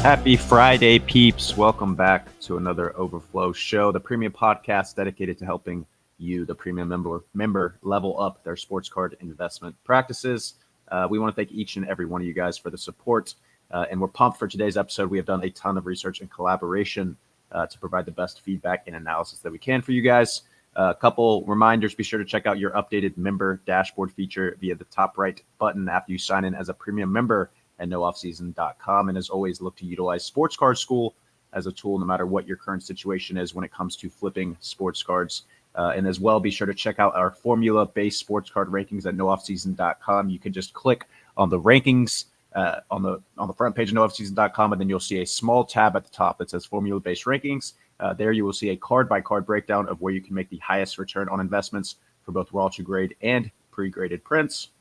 Happy Friday, peeps. Welcome back to another Overflow Show, the premium podcast dedicated to helping you, the premium member level up their sports card investment practices. We want to thank each and every one of you guys for the support, and we're pumped for today's episode. We have done a ton of research and collaboration to provide the best feedback and analysis that we can for you guys. A couple reminders: be sure to check out your updated member dashboard feature via the top right button after you sign in as a premium member at nooffseason.com. And as always, look to utilize Sports Card School as a tool no matter what your current situation is when it comes to flipping sports cards. And as well, be sure to check out our formula-based sports card rankings at nooffseason.com. You can just click on the rankings on the front page of nooffseason.com, and then you'll see a small tab at the top that says formula-based rankings. There you will see a card-by-card breakdown of where you can make the highest return on investments for both raw to grade and pre-graded prints.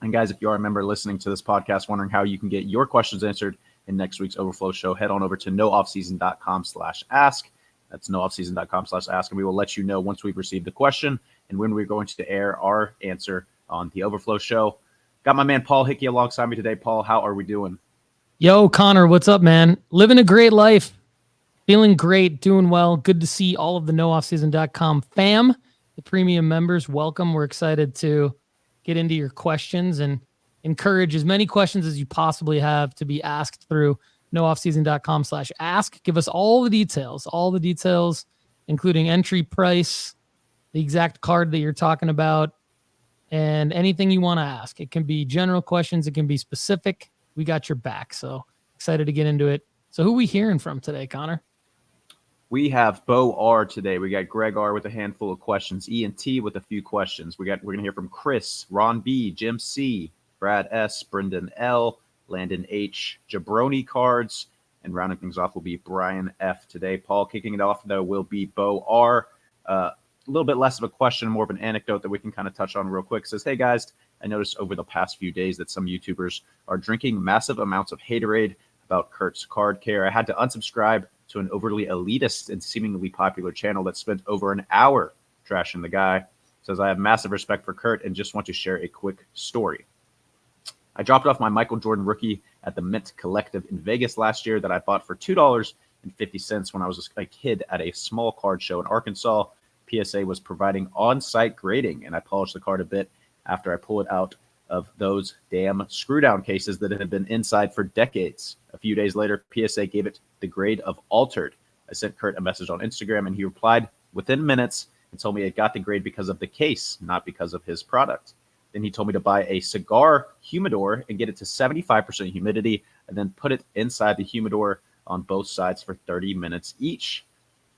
And guys, if you are a member listening to this podcast wondering how you can get your questions answered in next week's Overflow Show, head on over to nooffseason.com/ask. That's nooffseason.com/ask, and we will let you know once we've received the question and when we're going to air our answer on the Overflow Show. Got my man Paul Hickey alongside me today. Paul, how are we doing? Yo, Connor, what's up, man? Living a great life. Feeling great, doing well. Good to see all of the nooffseason.com fam, the premium members. Welcome. We're excited to get into your questions and encourage as many questions as you possibly have to be asked through nooffseason.com/ask. Give us all the details, including entry price, the exact card that you're talking about, and anything you want to ask. It can be general questions. It can be specific. We got your back. So excited to get into it. So who are we hearing from today, Connor? We have Bo R today. We got Greg R with a handful of questions, Ian T with a few questions. We're going to hear from Chris, Ron B, Jim C, Brad S, Brendan L, Landon H, Jabroni Cards, and rounding things off will be Brian F today. Paul, kicking it off, though, will be Bo R. A little bit less of a question, more of an anecdote that we can kind of touch on real quick. It says, hey, guys, I noticed over the past few days that some YouTubers are drinking massive amounts of haterade about Kurt's card care. I had to unsubscribe to an overly elitist and seemingly popular channel that spent over an hour trashing the guy. Says, I have massive respect for Kurt and just want to share a quick story. I dropped off my Michael Jordan rookie at the Mint Collective in Vegas last year that I bought for $2.50 when I was a kid at a small card show in Arkansas. PSA was providing on-site grading, and I polished the card a bit after I pull it out of those damn screw-down cases that had been inside for decades. A few days later, PSA gave it the grade of altered. I sent Kurt a message on Instagram, and he replied within minutes and told me it got the grade because of the case, not because of his product. Then he told me to buy a cigar humidor and get it to 75% humidity, and then put it inside the humidor on both sides for 30 minutes each.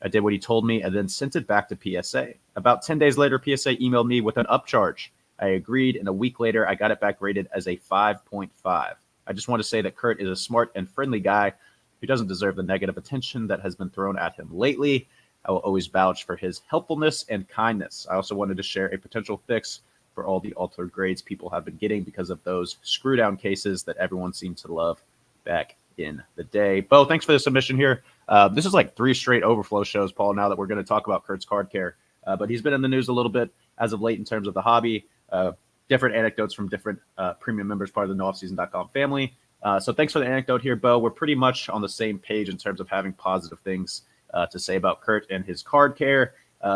I did what he told me and then sent it back to PSA. About 10 days later, PSA emailed me with an upcharge. I agreed, and a week later, I got it back rated as a 5.5. I just want to say that Kurt is a smart and friendly guy who doesn't deserve the negative attention that has been thrown at him lately. I will always vouch for his helpfulness and kindness. I also wanted to share a potential fix for all the altered grades people have been getting because of those screw-down cases that everyone seemed to love back in the day. Bo, thanks for the submission here. This is like 3 straight Overflow shows, Paul, now that we're going to talk about Kurt's card care. But he's been in the news a little bit as of late in terms of the hobby. Different anecdotes from different premium members, part of the nooffseason.com family. So thanks for the anecdote here, Bo. We're pretty much on the same page in terms of having positive things to say about Kurt and his card care.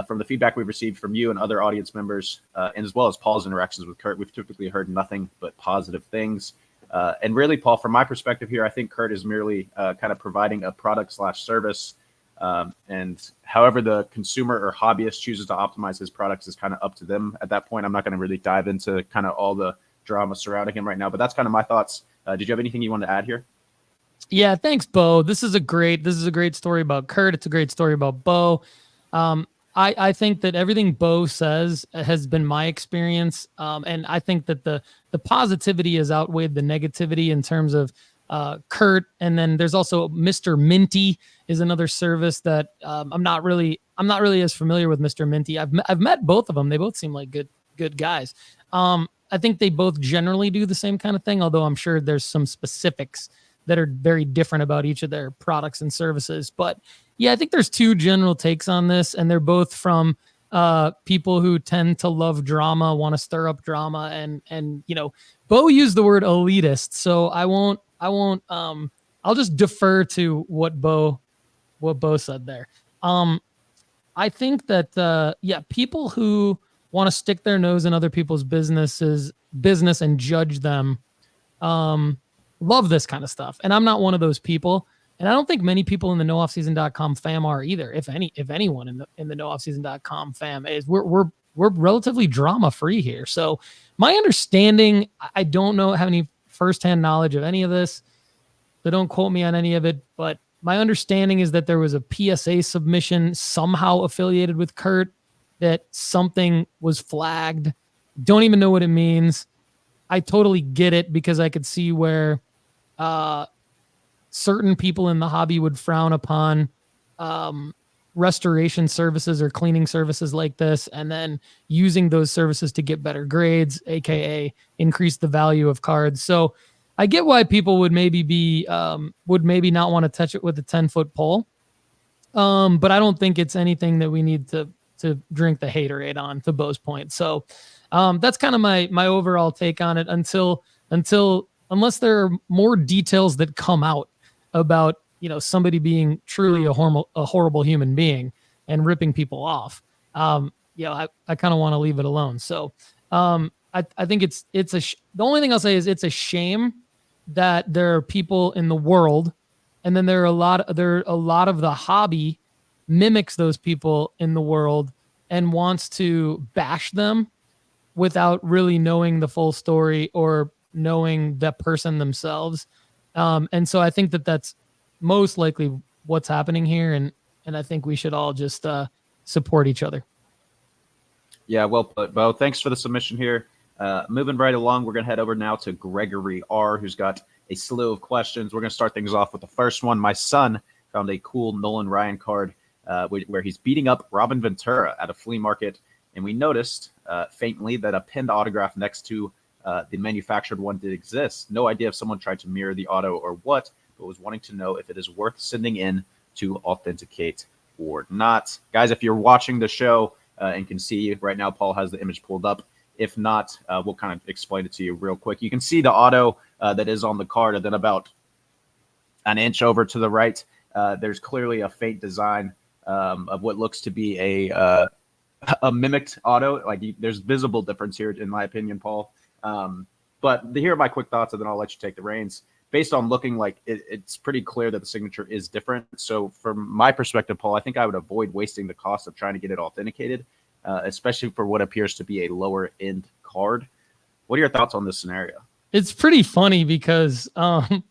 From the feedback we've received from you and other audience members, and as well as Paul's interactions with Kurt, we've typically heard nothing but positive things. And really, Paul, from my perspective here, I think Kurt is merely kind of providing a product/service. And however the consumer or hobbyist chooses to optimize his products is kind of up to them at that point. I'm not going to really dive into kind of all the drama surrounding him right now, but that's kind of my thoughts. Did you have anything you wanted to add here? Yeah, thanks, Bo. This is a great story about Kurt. It's a great story about Bo. I think that everything Bo says has been my experience. And I think that the positivity has outweighed the negativity in terms of Kurt. And then there's also Mr. Minty is another service that I'm not really as familiar with Mr. Minty. I've met both of them. They both seem like good guys. I think they both generally do the same kind of thing, although I'm sure there's some specifics that are very different about each of their products and services. But yeah, I think there's 2 general takes on this, and they're both from people who tend to love drama, want to stir up drama, and you know, Bo used the word elitist, so I'll I'll just defer to what Bo said there. I think that people who want to stick their nose in other people's business and judge them, love this kind of stuff. And I'm not one of those people. And I don't think many people in the nooffseason.com fam are either. If anyone in the nooffseason.com fam is, we're relatively drama free here. So my understanding, I don't have any firsthand knowledge of any of this. So don't quote me on any of it, but my understanding is that there was a PSA submission somehow affiliated with Kurt, that something was flagged. Don't even know what it means. I totally get it, because I could see where certain people in the hobby would frown upon restoration services or cleaning services like this, and then using those services to get better grades, aka increase the value of cards. So I get why people would maybe not want to touch it with a 10-foot pole. But I don't think it's anything that we need to drink the haterade on, to Bo's point. So that's kind of my overall take on it unless there are more details that come out about, somebody being truly a horrible human being and ripping people off. I kind of want to leave it alone. So I think the only thing I'll say is it's a shame that there are people in the world, and then there are a lot of the hobby mimics those people in the world and wants to bash them without really knowing the full story or knowing that person themselves. And so I think that that's most likely what's happening here. And I think we should all just support each other. Yeah, well put, Bo. Thanks for the submission here. Moving right along, we're going to head over now to Gregory R., who's got a slew of questions. We're going to start things off with the first one. My son found a cool Nolan Ryan card where he's beating up Robin Ventura at a flea market, and we noticed faintly that a pinned autograph next to the manufactured one did exist. No idea if someone tried to mirror the auto or what, but was wanting to know if it is worth sending in to authenticate or not. Guys, if you're watching the show and can see right now, Paul has the image pulled up. If not, we'll kind of explain it to you real quick. You can see the auto that is on the card, and then about an inch over to the right, there's clearly a faint design of what looks to be a mimicked auto. Like, there's visible difference here, in my opinion, Paul. But here are my quick thoughts, and then I'll let you take the reins. Based on looking, like it's pretty clear that the signature is different. So from my perspective, Paul, I think I would avoid wasting the cost of trying to get it authenticated, especially for what appears to be a lower end card. What are your thoughts on this scenario? It's pretty funny because I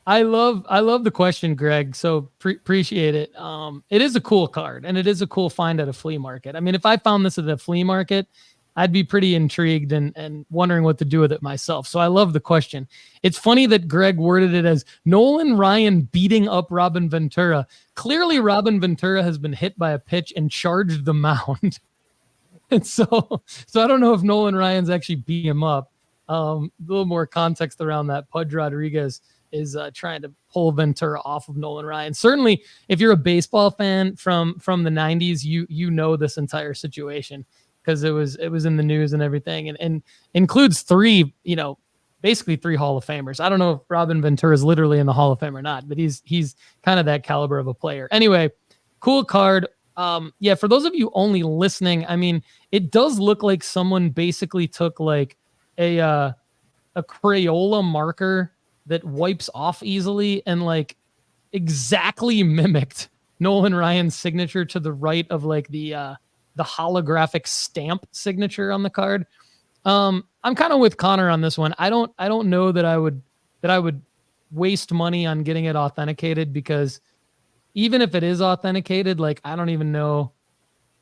love the question, Greg. So appreciate it. It is a cool card, and it is a cool find at a flea market. I mean, if I found this at a flea market, I'd be pretty intrigued and wondering what to do with it myself. So I love the question. It's funny that Greg worded it as Nolan Ryan beating up Robin Ventura. Clearly, Robin Ventura has been hit by a pitch and charged the mound. And so I don't know if Nolan Ryan's actually beat him up. A little more context around that. Pudge Rodriguez is trying to pull Ventura off of Nolan Ryan. Certainly, if you're a baseball fan from the 90s, you know this entire situation, because it was in the news and everything, and includes basically three Hall of Famers. I don't know if Robin Ventura is literally in the Hall of Fame or not, but he's kind of that caliber of a player. Anyway, cool card. For those of you only listening, I mean, it does look like someone basically took like a Crayola marker that wipes off easily and like exactly mimicked Nolan Ryan's signature to the right of like the holographic stamp signature on the card. I'm kind of with Connor on this one. I don't know that I would waste money on getting it authenticated, because even if it is authenticated, like, I don't even know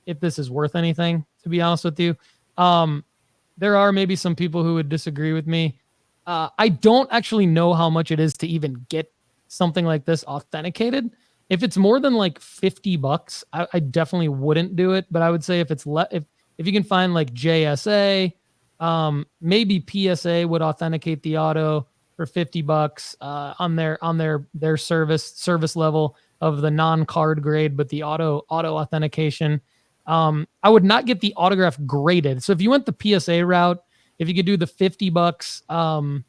if this is worth anything, to be honest with you. There are maybe some people who would disagree with me. I don't actually know how much it is to even get something like this authenticated. If it's more than like $50, I definitely wouldn't do it. But I would say if it's if you can find like JSA, maybe PSA would authenticate the auto for $50 on their service level of the non-card grade, but the auto authentication. I would not get the autograph graded. So if you went the PSA route, if you could do the $50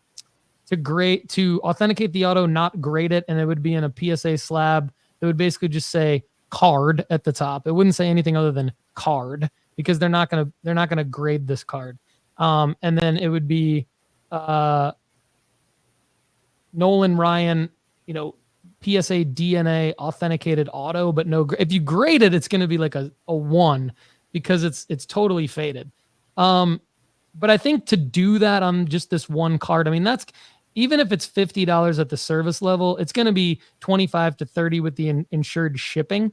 to to authenticate the auto, not grade it, and it would be in a PSA slab. It would basically just say card at the top. It wouldn't say anything other than card, because they're not gonna grade this card. And then it would be Nolan Ryan, PSA DNA authenticated auto, but no. If you grade it, it's going to be like a 1 because it's totally faded. But I think to do that on just this one card, I mean, that's even if it's $50 at the service level, it's going to be 25 to 30 with the insured shipping.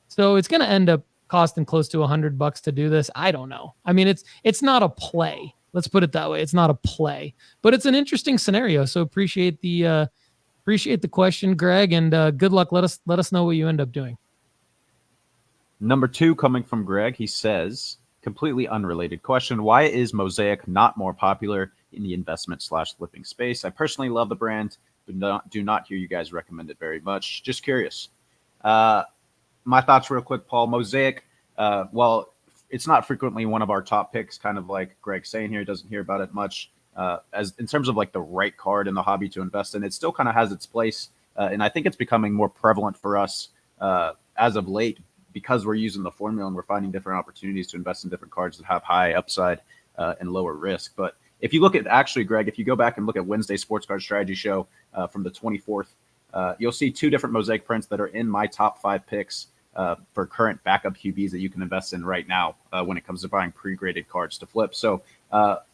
So it's going to end up costing close to $100 to do this. I don't know. I mean, it's not a play. Let's put it that way. It's not a play, but it's an interesting scenario. So appreciate the question, Greg, and good luck. Let us know what you end up doing. Number 2 coming from Greg. He says, completely unrelated question: why is Mosaic not more popular in the investment/flipping space? I personally love the brand, but do not hear you guys recommend it very much. Just curious. My thoughts real quick, Paul. Mosaic, well, it's not frequently one of our top picks, kind of like Greg's saying here. He doesn't hear about it much. As in terms of like the right card in the hobby to invest in, it still kind of has its place. And I think it's becoming more prevalent for us as of late, because we're using the formula and we're finding different opportunities to invest in different cards that have high upside and lower risk. But if you look at, actually, Greg, if you go back and look at Wednesday Sports Card Strategy Show from the 24th, you'll see 2 different Mosaic prints that are in my top 5 picks for current backup QBs that you can invest in right now when it comes to buying pre-graded cards to flip. So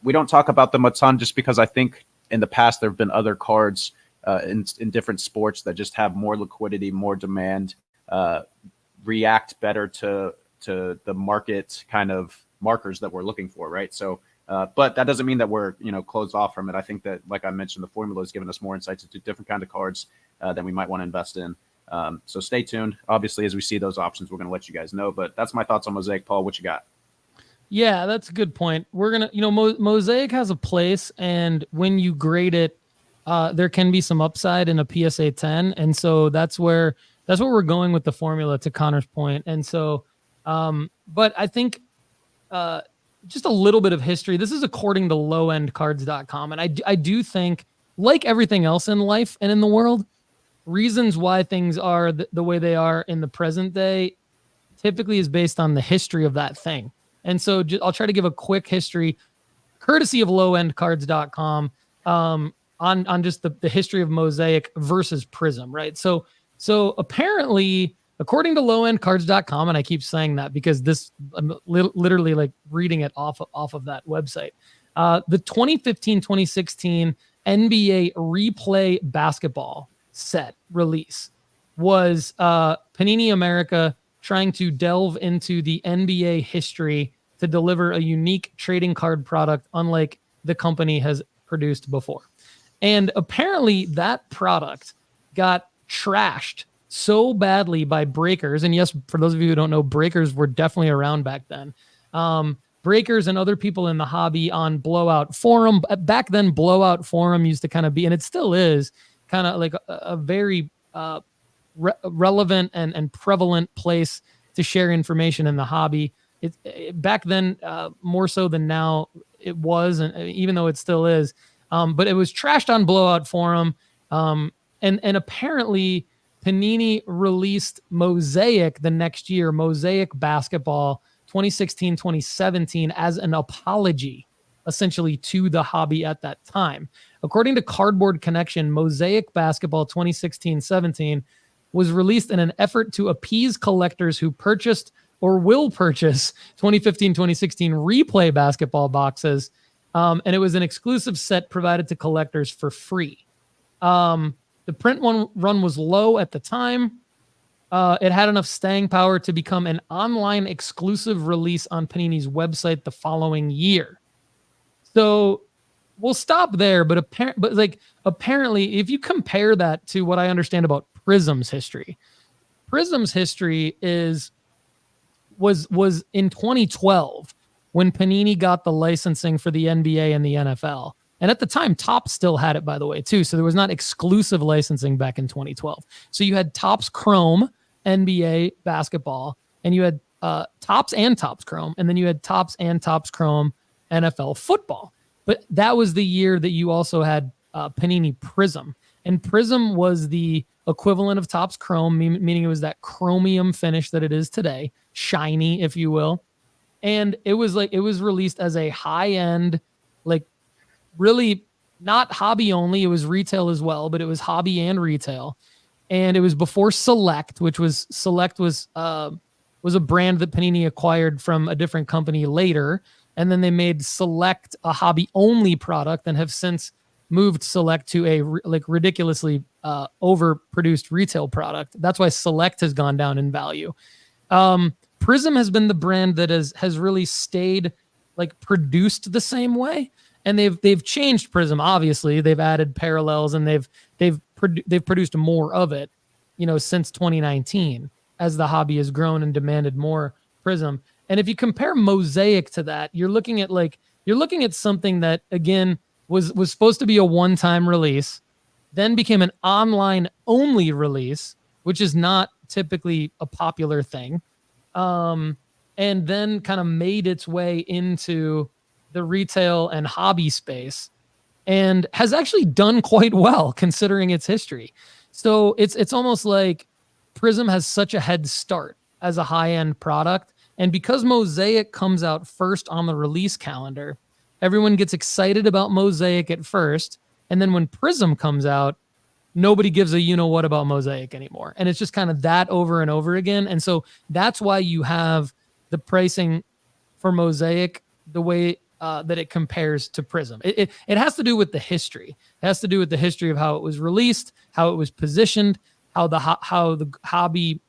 we don't talk about them a ton just because I think in the past there have been other cards in different sports that just have more liquidity, more demand, react better to the market kind of markers that we're looking for, right? So, but that doesn't mean that we're closed off from it. I think that, like I mentioned, the formula has given us more insights into different kind of cards that we might want to invest in. So stay tuned. Obviously, as we see those options, we're going to let you guys know. But that's my thoughts on Mosaic. Paul, what you got? Yeah, that's a good point. We're going to, Mosaic has a place, and when you grade it, there can be some upside in a PSA 10. And so that's where we're going with the formula, to Connor's point. And so, but I think just a little bit of history. This is according to lowendcards.com. And I do think, like everything else in life and in the world, reasons why things are the way they are in the present day typically is based on the history of that thing. And so I'll try to give a quick history, courtesy of lowendcards.com, on just the history of Mosaic versus Prism, right? So apparently, according to lowendcards.com, and I keep saying that because I'm literally like reading it off of that website, the 2015-2016 NBA replay basketball set release was Panini America trying to delve into the NBA history to deliver a unique trading card product unlike the company has produced before. And apparently that product got trashed so badly by breakers. And yes, for those of you who don't know, breakers were definitely around back then. Breakers and other people in the hobby on Blowout Forum. Back then, Blowout Forum used to kind of be, and it still is, kind of like a very relevant and prevalent place to share information in the hobby. Back then, more so than now, it was, and even though it still is, but it was trashed on Blowout Forum. And apparently Panini released Mosaic the next year, Mosaic Basketball 2016-2017, as an apology, essentially, to the hobby at that time. According to Cardboard Connection, Mosaic Basketball 2016-17 was released in an effort to appease collectors who purchased or will purchase 2015-2016 replay basketball boxes. And it was an exclusive set provided to collectors for free. The print run was low at the time. It had enough staying power to become an online exclusive release on Panini's website the following year. So we'll stop there. But apparently, if you compare that to what I understand about Prism's history was in 2012 when Panini got the licensing for the NBA and the NFL. And at the time, Topps still had it, by the way, too. So there was not exclusive licensing back in 2012. So you had Topps Chrome NBA basketball, and you had Topps and Topps Chrome, and then you had Topps and Topps Chrome NFL football. But that was the year that you also had Panini Prism. And Prism was the equivalent of Topps Chrome, meaning it was that chromium finish that it is today, shiny, if you will. And it was released as a high-end, like really not hobby only. It was retail as well, but it was hobby and retail. And it was before Select, was a brand that Panini acquired from a different company later. And then they made Select a hobby only product and have since moved Select to a ridiculously overproduced retail product. That's why Select has gone down in value. Prism has been the brand that has really stayed like produced the same way. And they've changed Prism. Obviously, they've added parallels and they've produced more of it, since 2019 as the hobby has grown and demanded more Prism. And if you compare Mosaic to that, you're looking at something that again was supposed to be a one-time release, then became an online only release, which is not typically a popular thing. And then kind of made its way into the retail and hobby space and has actually done quite well considering its history. So it's almost like Prism has such a head start as a high-end product. And because Mosaic comes out first on the release calendar, everyone gets excited about Mosaic at first. And then when Prism comes out, nobody gives a you-know-what about Mosaic anymore. And it's just kind of that over and over again. And so that's why you have the pricing for Mosaic the way that it compares to Prism. It has to do with the history. It has to do with the history of how it was released, how it was positioned, how the hobby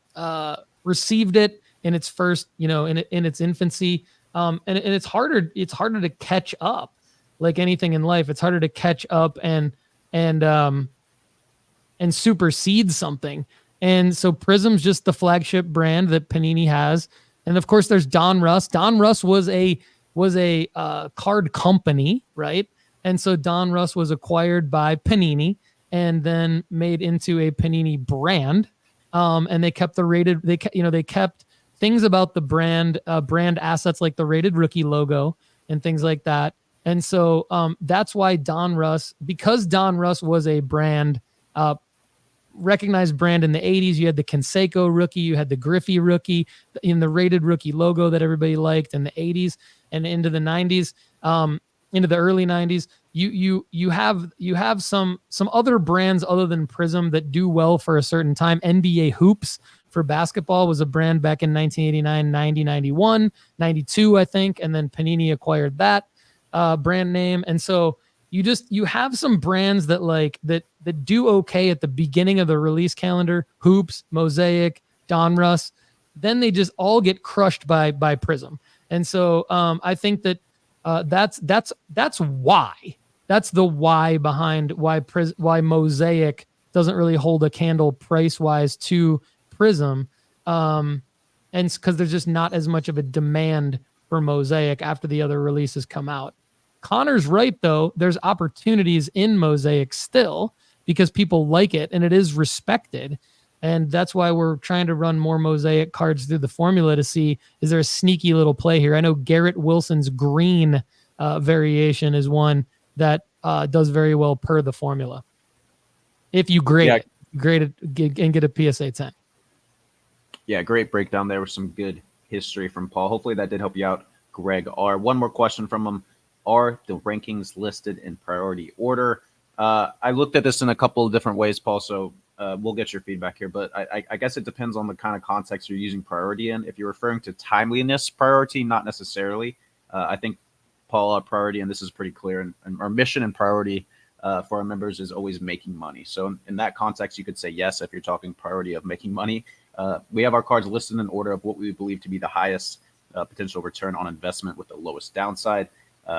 received it in its first, in its infancy. And it's harder to catch up. Like anything in life, it's harder to catch up and supersede something. And so Prism's just the flagship brand that Panini has. And of course there's Donruss. Donruss was a card company, right? And so Donruss was acquired by Panini and then made into a Panini brand. And they kept they kept things about the brand assets like the rated rookie logo and things like that. And so that's why because Donruss was a brand, recognized brand in the 80s. You had the Canseco rookie, you had the Griffey rookie, in the rated rookie logo that everybody liked in the 80s and into the 90s, into the early 90s. You have some other brands other than Prism that do well for a certain time. NBA Hoops for basketball was a brand back in 1989, 90, 91, 92, I think, and then Panini acquired that brand name. And so you have some brands that do okay at the beginning of the release calendar, Hoops, Mosaic, Donruss, then they just all get crushed by Prism. And so I think that that's the why behind why Mosaic doesn't really hold a candle price wise to Prism. And because there's just not as much of a demand for Mosaic after the other releases come out. Connor's right, though. There's opportunities in Mosaic still because people like it and it is respected. And that's why we're trying to run more Mosaic cards through the formula to see, is there a sneaky little play here? I know Garrett Wilson's green variation is one that does very well per the formula. If you grade it and get a PSA 10. Yeah, great breakdown there with some good history from Paul. Hopefully that did help you out, Greg R. One more question from him. Are the rankings listed in priority order? I looked at this in a couple of different ways, Paul, so we'll get your feedback here. But I guess it depends on the kind of context you're using priority in. If you're referring to timeliness priority, not necessarily. I think, Paul, our priority, and this is pretty clear, and our mission and priority for our members is always making money. So in that context, you could say yes if you're talking priority of making money. We have our cards listed in order of what we believe to be the highest potential return on investment with the lowest downside.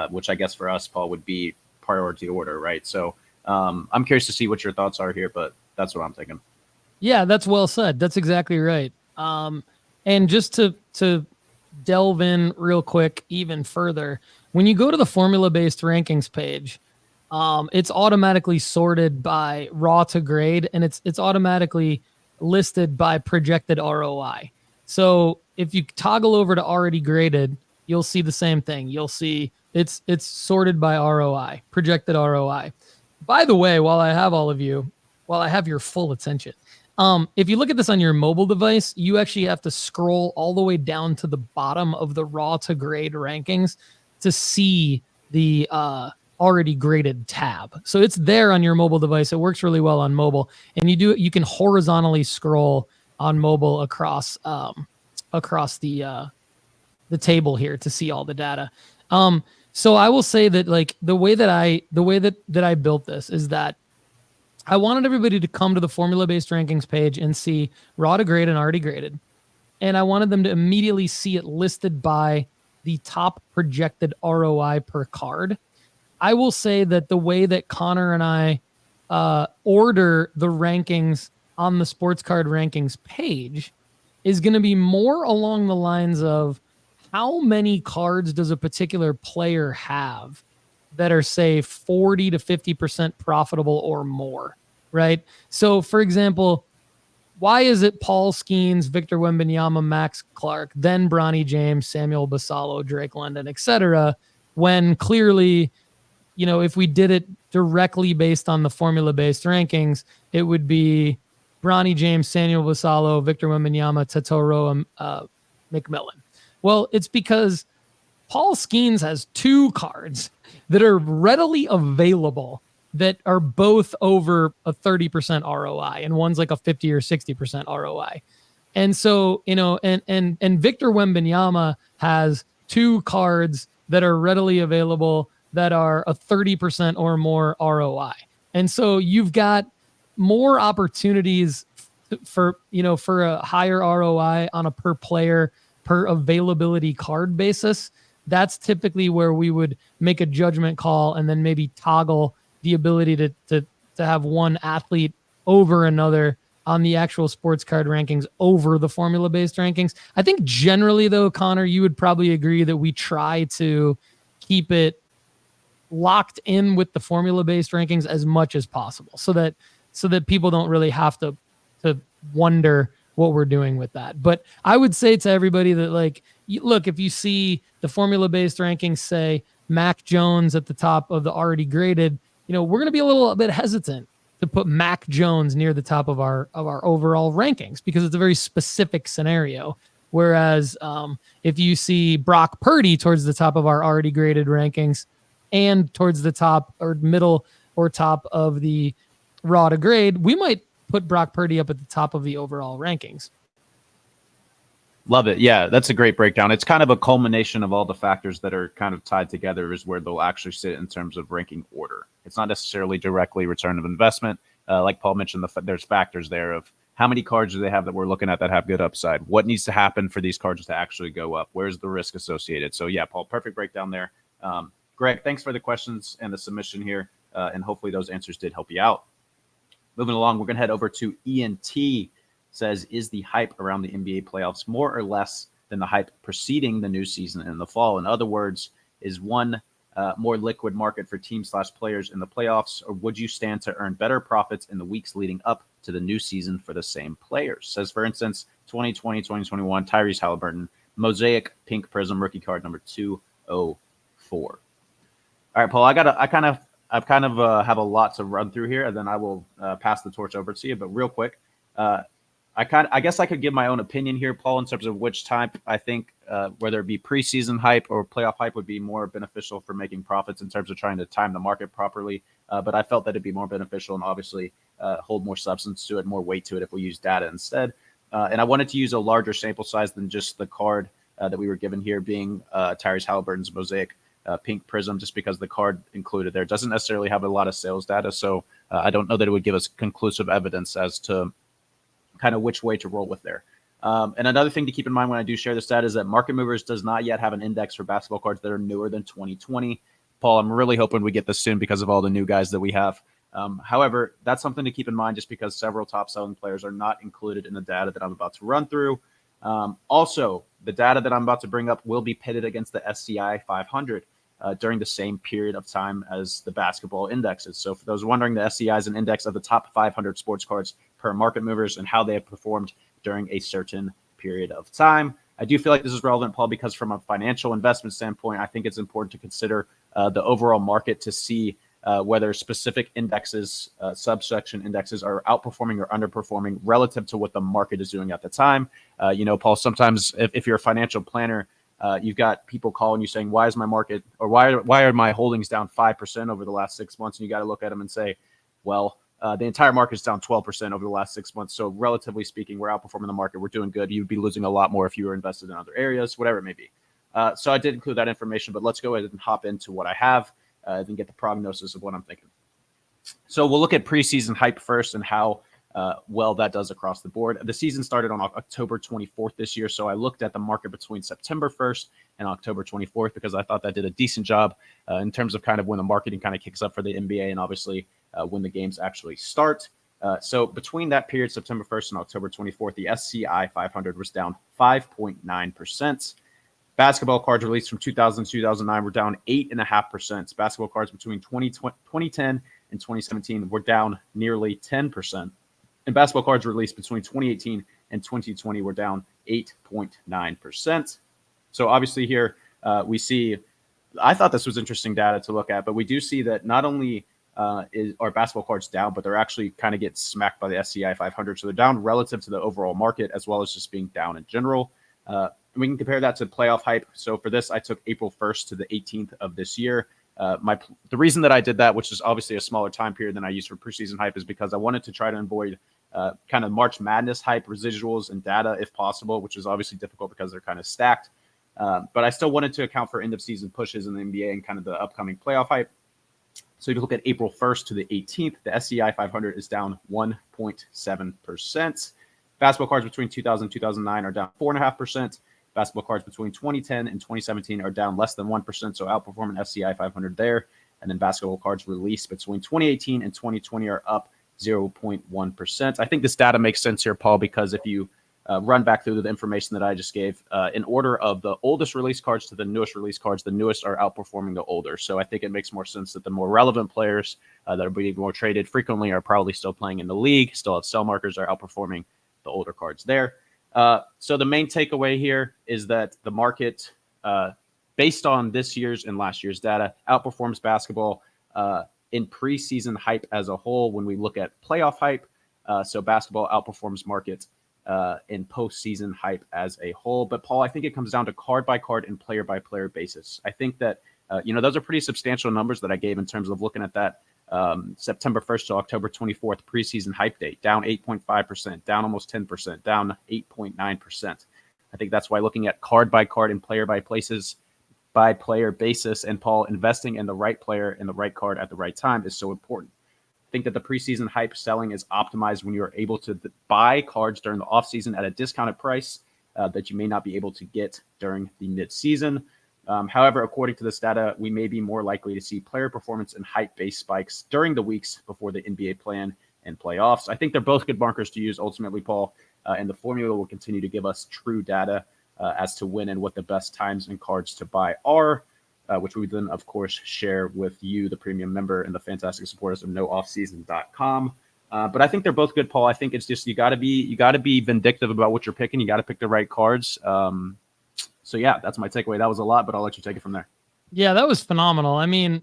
Which I guess for us, Paul, would be priority order, right? So I'm curious to see what your thoughts are here, but that's what I'm thinking. Yeah, that's well said. That's exactly right. And just to delve in real quick even further, when you go to the formula-based rankings page, it's automatically sorted by raw to grade, and it's automatically listed by projected ROI. So if you toggle over to already graded, you'll see the same thing. You'll see it's sorted by ROI, projected ROI. By the way, while I have your full attention, if you look at this on your mobile device, you actually have to scroll all the way down to the bottom of the raw to grade rankings to see the already graded tab. So it's there on your mobile device. It works really well on mobile, and you can horizontally scroll on mobile across the table here to see all the data. So I will say that like the way that I built this is that I wanted everybody to come to the formula-based rankings page and see raw to grade and already graded. And I wanted them to immediately see it listed by the top projected ROI per card. I will say that the way that Connor and I order the rankings on the sports card rankings page is going to be more along the lines of how many cards does a particular player have that are, say, 40 to 50% profitable or more, right? So, for example, why is it Paul Skeens, Victor Wembanyama, Max Clark, then Bronny James, Samuel Basallo, Drake London, etc., when clearly, if we did it directly based on the formula-based rankings, it would be Bronny James, Samuel Basallo, Victor Wembanyama, Totoro, McMillan. Well, it's because Paul Skeens has two cards that are readily available that are both over a 30% ROI, and one's like a 50 or 60% ROI. And so, and Victor Wembanyama has two cards that are readily available that are a 30% or more ROI. And so you've got more opportunities for a higher ROI on a per player, per availability card basis. That's typically where we would make a judgment call and then maybe toggle the ability to have one athlete over another on the actual sports card rankings over the formula-based rankings. I think generally, though, Connor, you would probably agree that we try to keep it locked in with the formula-based rankings as much as possible so that people don't really have to wonder what we're doing with that. But I would say to everybody that, like, look, if you see the formula-based rankings say Mac Jones at the top of the already graded, we're going to be a little bit hesitant to put Mac Jones near the top of our overall rankings because it's a very specific scenario. Whereas if you see Brock Purdy towards the top of our already graded rankings and towards the top or middle or top of the raw to grade, we might put Brock Purdy up at the top of the overall rankings. Love it. Yeah, that's a great breakdown. It's kind of a culmination of all the factors that are kind of tied together is where they'll actually sit in terms of ranking order. It's not necessarily directly return of investment. Like Paul mentioned, there's factors there of how many cards do they have that we're looking at that have good upside? What needs to happen for these cards to actually go up? Where's the risk associated? So yeah, Paul, perfect breakdown there. Greg, thanks for the questions and the submission here. And hopefully those answers did help you out. Moving along, we're going to head over to Ian T. Says, is the hype around the NBA playoffs more or less than the hype preceding the new season in the fall? In other words, is one more liquid market for teams/players in the playoffs, or would you stand to earn better profits in the weeks leading up to the new season for the same players? Says, for instance, 2020, 2021, Tyrese Halliburton, Mosaic Pink Prism rookie card number 204. All right, Paul, I kind of have a lot to run through here, and then I will pass the torch over to you. But real quick, I guess I could give my own opinion here, Paul, in terms of which type I think, whether it be preseason hype or playoff hype, would be more beneficial for making profits in terms of trying to time the market properly. But I felt that it'd be more beneficial and obviously hold more substance to it, more weight to it if we use data instead. And I wanted to use a larger sample size than just the card that we were given here, being Tyrese Halliburton's Mosaic Pink Prism, just because the card included there doesn't necessarily have a lot of sales data. So I don't know that it would give us conclusive evidence as to kind of which way to roll with there. And another thing to keep in mind when I do share this data is that Market Movers does not yet have an index for basketball cards that are newer than 2020. Paul, I'm really hoping we get this soon because of all the new guys that we have. However, that's something to keep in mind just because several top selling players are not included in the data that I'm about to run through. Also, the data that I'm about to bring up will be pitted against the SCI 500 during the same period of time as the basketball indexes. So for those wondering, the SCI is an index of the top 500 sports cards per Market Movers and how they have performed during a certain period of time. I do feel like this is relevant, Paul, because from a financial investment standpoint, I think it's important to consider the overall market to see whether specific indexes, subsection indexes are outperforming or underperforming relative to what the market is doing at the time. Paul, sometimes if you're a financial planner, you've got people calling you saying, why is my market or why are my holdings down 5% over the last 6 months? And you got to look at them and say, well, the entire market is down 12% over the last 6 months. So relatively speaking, we're outperforming the market. We're doing good. You'd be losing a lot more if you were invested in other areas, whatever it may be. So I did include that information, but let's go ahead and hop into what I have and get the prognosis of what I'm thinking. So we'll look at preseason hype first and how well that does across the board. The season started on October 24th this year. So I looked at the market between September 1st and October 24th because I thought that did a decent job in terms of kind of when the marketing kind of kicks up for the NBA and obviously when the games actually start. So between that period, September 1st and October 24th, the SCI 500 was down 5.9%. Basketball cards released from 2000 to 2009 were down 8.5%. Basketball cards between 2010 and 2017 were down nearly 10%. And basketball cards released between 2018 and 2020 were down 8.9%. So obviously here we see, I thought this was interesting data to look at, but we do see that not only are basketball cards down, but they're actually kind of get smacked by the SCI 500. So they're down relative to the overall market as well as just being down in general. And we can compare that to playoff hype. So for this, I took April 1st to the 18th of this year. The reason that I did that, which is obviously a smaller time period than I used for preseason hype, is because I wanted to try to avoid kind of March Madness hype residuals and data if possible, which is obviously difficult because they're kind of stacked. But I still wanted to account for end of season pushes in the NBA and kind of the upcoming playoff hype. So if you look at April 1st to the 18th, the SCI 500 is down 1.7%. Basketball cards between 2000 and 2009 are down 4.5%. Basketball cards between 2010 and 2017 are down less than 1%, so outperforming SCI 500 there. And then basketball cards released between 2018 and 2020 are up 0.1%. I think this data makes sense here, Paul, because if you run back through the information that I just gave, in order of the oldest release cards to the newest release cards, the newest are outperforming the older. So I think it makes more sense that the more relevant players that are being more traded frequently are probably still playing in the league, still have sell markers, are outperforming the older cards there. So the main takeaway here is that the market, based on this year's and last year's data, outperforms basketball in preseason hype as a whole when we look at playoff hype. So basketball outperforms market in postseason hype as a whole. But Paul, I think it comes down to card by card and player by player basis. I think that, those are pretty substantial numbers that I gave in terms of looking at that September 1st to October 24th preseason hype date, down 8.5%, down almost 10%, down 8.9%. I think that's why looking at card by card and player by player basis, and Paul, investing in the right player and the right card at the right time is so important. I think that the preseason hype selling is optimized when you're able to buy cards during the offseason at a discounted price that you may not be able to get during the midseason. However, according to this data, we may be more likely to see player performance and hype-based spikes during the weeks before the NBA plan and playoffs. I think they're both good markers to use ultimately, Paul, and the formula will continue to give us true data as to when and what the best times and cards to buy are, which we then, of course, share with you, the premium member and the fantastic supporters of nooffseason.com. But I think they're both good, Paul. I think it's just you got to be vindictive about what you're picking. You got to pick the right cards. So yeah, that's my takeaway. That was a lot, but I'll let you take it from there. Yeah, that was phenomenal. I mean,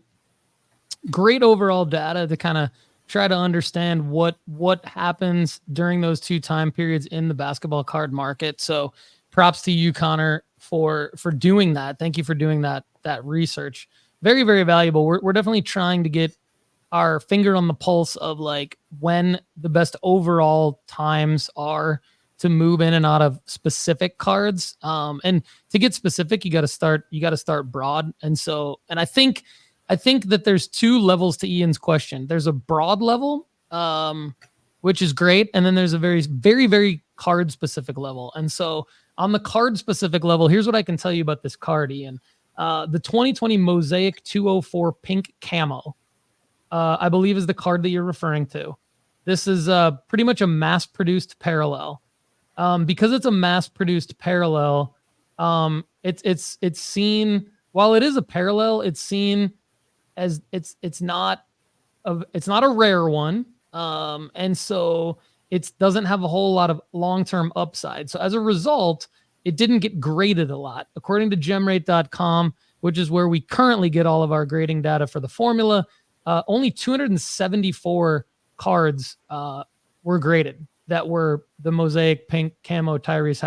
great overall data to kind of try to understand what happens during those two time periods in the basketball card market. So props to you, Connor, for doing that. Thank you for doing that research. Very, very valuable. We're definitely trying to get our finger on the pulse of like when the best overall times are to move in and out of specific cards. And to get specific, you got to start broad. And I think that there's two levels to Ian's question. There's a broad level, which is great. And then there's a very, very, very card specific level. And so on the card specific level, here's what I can tell you about this card, Ian. The 2020 Mosaic 204 pink camo, I believe is the card that you're referring to. This is pretty much a mass produced parallel. Because it's a mass-produced parallel, it's seen, while it is a parallel, it's seen as it's not a rare one, and so it doesn't have a whole lot of long-term upside. So as a result, it didn't get graded a lot. According to gemrate.com, which is where we currently get all of our grading data for the formula, only 274 cards were graded that were the Mosaic Pink Camo Tyrese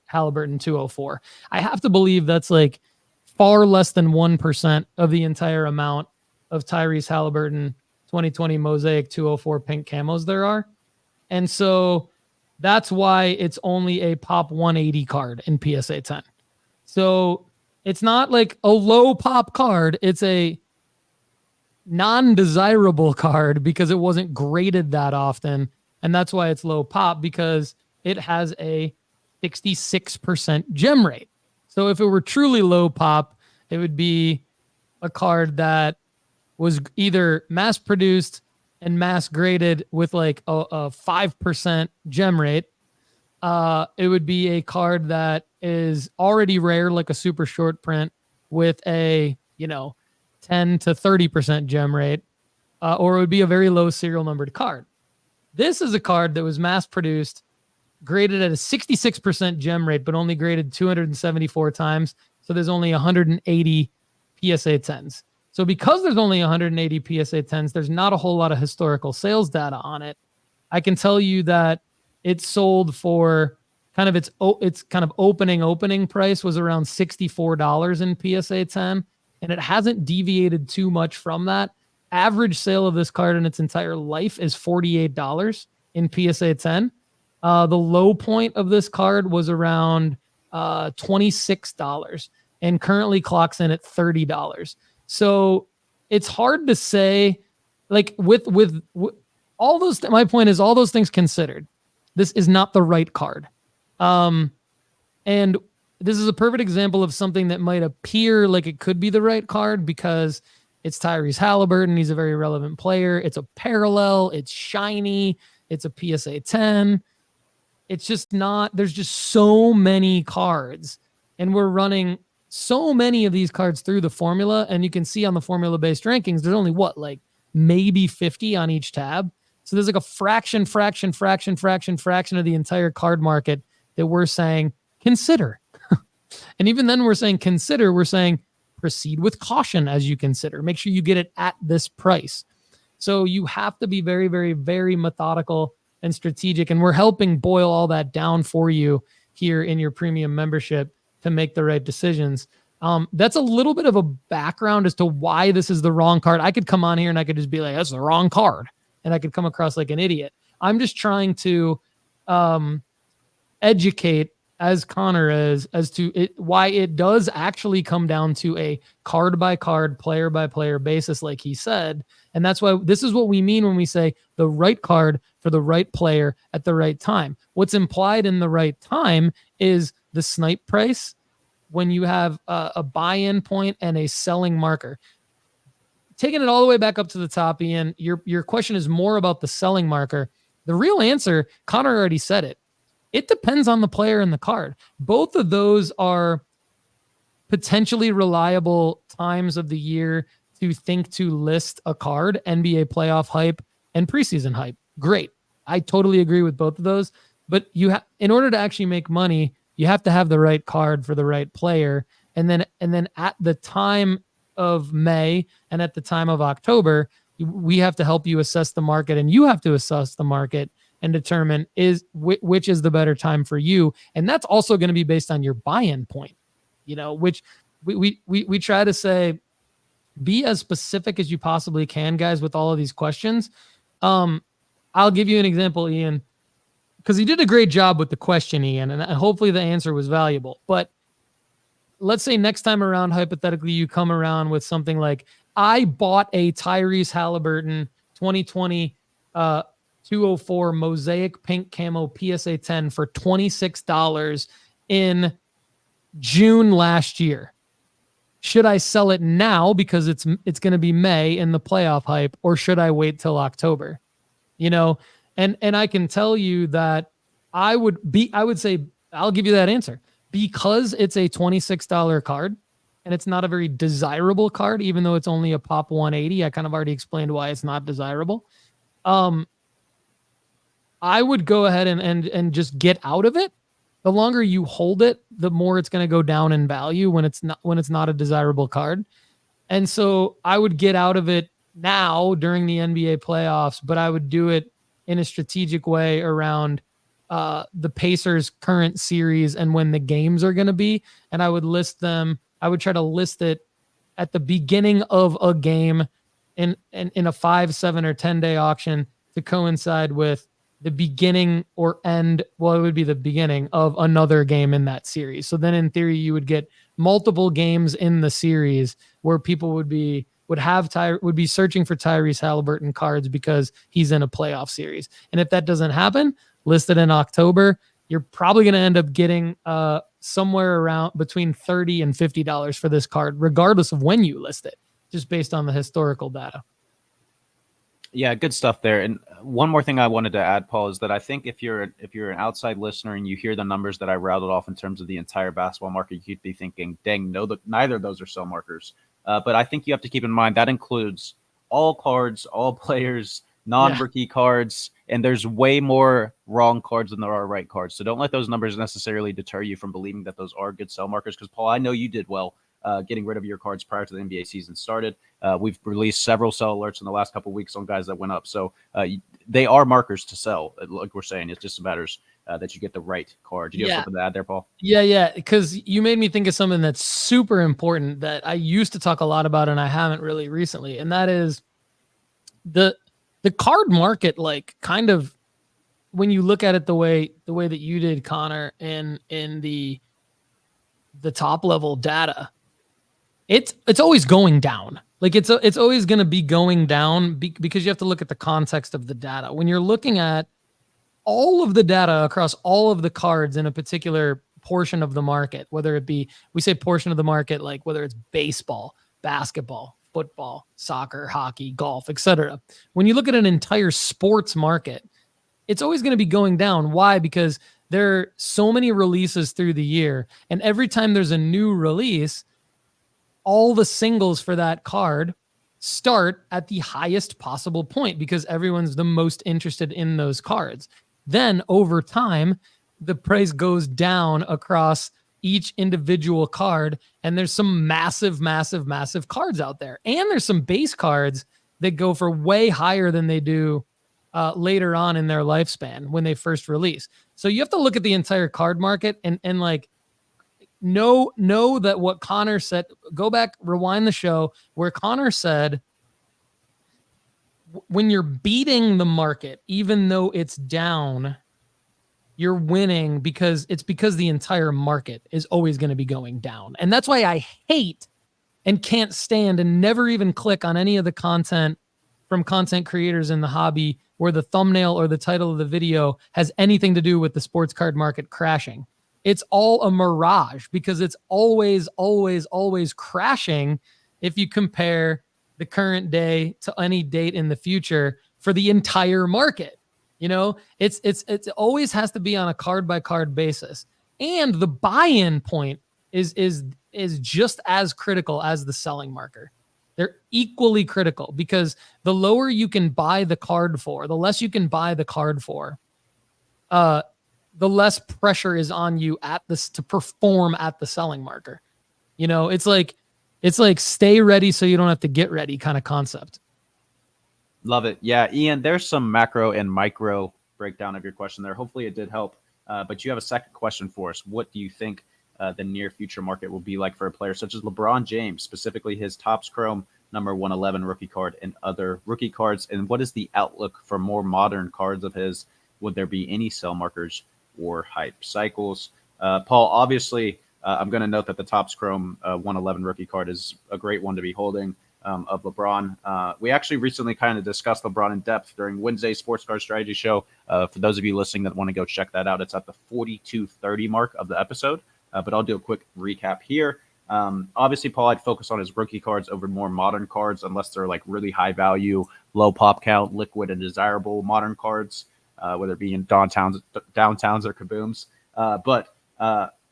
Halliburton 204. I have to believe that's like far less than 1% of the entire amount of Tyrese Halliburton 2020 Mosaic 204 Pink Camos there are. And so that's why it's only a pop 180 card in PSA 10. So it's not like a low pop card. It's a non-desirable card because it wasn't graded that often. And that's why it's low pop, because it has a 66% gem rate. So if it were truly low pop, it would be a card that was either mass produced and mass graded with like a 5% gem rate. It would be a card that is already rare, like a super short print with a, 10 to 30% gem rate, or it would be a very low serial numbered card. This is a card that was mass produced, graded at a 66% gem rate, but only graded 274 times. So there's only 180 PSA 10s. So because there's only 180 PSA 10s, there's not a whole lot of historical sales data on it. I can tell you that it sold for kind of its kind of opening price was around $64 in PSA 10, and it hasn't deviated too much from that. Average sale of this card in its entire life is $48 in PSA 10. The low point of this card was around $26 and currently clocks in at $30. So it's hard to say, like with all those, my point is all those things considered, this is not the right card. And this is a perfect example of something that might appear like it could be the right card because it's Tyrese Halliburton. He's a very relevant player. It's a parallel. It's shiny. It's a PSA 10. It's just not, there's just so many cards, and we're running so many of these cards through the formula. And you can see on the formula-based rankings, there's only maybe 50 on each tab. So there's like a fraction of the entire card market that we're saying consider. And even then we're saying consider, we're saying proceed with caution as you consider. Make sure you get it at this price. So you have to be very, very, very methodical and strategic. And we're helping boil all that down for you here in your premium membership to make the right decisions. That's a little bit of a background as to why this is the wrong card. I could come on here and I could just be like, that's the wrong card, and I could come across like an idiot. I'm just trying to educate, as Connor is, as to why it does actually come down to a card by card, player by player basis, like he said. And that's why this is what we mean when we say the right card for the right player at the right time. What's implied in the right time is the snipe price when you have a buy-in point and a selling marker. Taking it all the way back up to the top, Ian, your question is more about the selling marker. The real answer, Connor already said it. It depends on the player and the card. Both of those are potentially reliable times of the year to list a card: NBA playoff hype and preseason hype. Great. I totally agree with both of those. But in order to actually make money, you have to have the right card for the right player. And then at the time of May and at the time of October, we have to help you assess the market, and you have to assess the market and determine which is the better time for you. And that's also going to be based on your buy-in point, which we try to say, be as specific as you possibly can, guys, with all of these questions. I'll give you an example, Ian, because he did a great job with the question, Ian, and hopefully the answer was valuable. But let's say next time around, hypothetically, you come around with something like, I bought a Tyrese Halliburton 2020 204 Mosaic Pink Camo PSA 10 for $26 in June last year. Should I sell it now because it's going to be May in the playoff hype, or should I wait till October? And I can tell you that I would say, I'll give you that answer. Because it's a $26 card and it's not a very desirable card, even though it's only a pop 180. I kind of already explained why it's not desirable. I would go ahead and just get out of it. The longer you hold it, the more it's going to go down in value when it's not a desirable card. And so I would get out of it now during the NBA playoffs, but I would do it in a strategic way around the Pacers' current series and when the games are going to be. And I would list them. I would try to list it at the beginning of a game in a 5, 7, or 10-day auction to coincide with the beginning or end. Well, it would be the beginning of another game in that series. So then in theory, you would get multiple games in the series where people would be searching for Tyrese Halliburton cards because he's in a playoff series. And if that doesn't happen, listed in October, you're probably going to end up getting somewhere around between $30 and $50 for this card, regardless of when you list it, just based on the historical data. Yeah, good stuff there. And one more thing I wanted to add, Paul, is that I think if you're an outside listener and you hear the numbers that I rattled off in terms of the entire basketball market, you'd be thinking, dang, no, neither of those are sell markers. But I think you have to keep in mind that includes all cards, all players, non-rookie cards, and there's way more wrong cards than there are right cards. So don't let those numbers necessarily deter you from believing that those are good sell markers, because, Paul, I know you did well getting rid of your cards prior to the NBA season started. We've released several sell alerts in the last couple of weeks on guys that went up. So they are markers to sell, like we're saying. It just matters that you get the right card. Did you have something to add there, Paul? Yeah, because you made me think of something that's super important that I used to talk a lot about and I haven't really recently, and that is the card market. Like, kind of, when you look at it the way that you did, Connor, in the top level data, it's always going down. Like, it's always going to be going down because you have to look at the context of the data. When you're looking at all of the data across all of the cards in a particular portion of the market, whether it be, we say portion of the market, like whether it's baseball, basketball, football, soccer, hockey, golf, etc. When you look at an entire sports market, it's always going to be going down. Why? Because there are so many releases through the year, and every time there's a new release, all the singles for that card start at the highest possible point because everyone's the most interested in those cards. Then over time, the price goes down across each individual card, and there's some massive cards out there. And there's some base cards that go for way higher than they do later on in their lifespan when they first release. So you have to look at the entire card market and like, know that what Connor said, go back, rewind the show where Connor said, when you're beating the market, even though it's down, you're winning because the entire market is always going to be going down. And that's why I hate and can't stand and never even click on any of the content from content creators in the hobby where the thumbnail or the title of the video has anything to do with the sports card market crashing. It's all a mirage because it's always crashing if you compare the current day to any date in the future for the entire market. You know, it's always has to be on a card by card basis. And the buy-in point is just as critical as the selling marker. They're equally critical because the lower you can buy the card for, the less you can buy the card for, the less pressure is on you at this to perform at the selling marker. You know, it's like stay ready so you don't have to get ready kind of concept. Love it. Yeah, Ian, there's some macro and micro breakdown of your question there. Hopefully it did help. But you have a second question for us. What do you think the near future market will be like for a player such as LeBron James, specifically his Topps Chrome number 111 rookie card and other rookie cards? And what is the outlook for more modern cards of his? Would there be any sell markers or hype cycles? Paul, obviously, I'm going to note that the Topps Chrome 111 rookie card is a great one to be holding of LeBron. We actually recently kind of discussed LeBron in depth during Wednesday's Sports Card Strategy show. For those of you listening that want to go check that out, it's at the 42:30 mark of the episode. But I'll do a quick recap here. Obviously, Paul, I'd focus on his rookie cards over more modern cards, unless they're like really high value, low pop count, liquid, and desirable modern cards, whether it be in downtowns or kabooms. But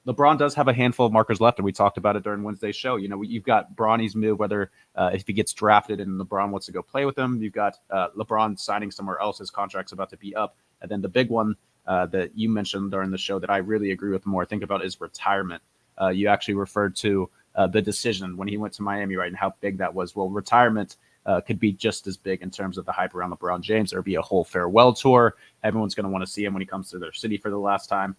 LeBron does have a handful of markers left, and we talked about it during Wednesday's show. You know, you've got Bronny's move, whether if he gets drafted and LeBron wants to go play with him. You've got LeBron signing somewhere else. His contract's about to be up. And then the big one that you mentioned during the show that I really agree with more, think about, is retirement. You actually referred to the decision when he went to Miami, right, and how big that was. Well, retirement could be just as big in terms of the hype around LeBron James. There'll be a whole farewell tour. Everyone's going to want to see him when he comes to their city for the last time.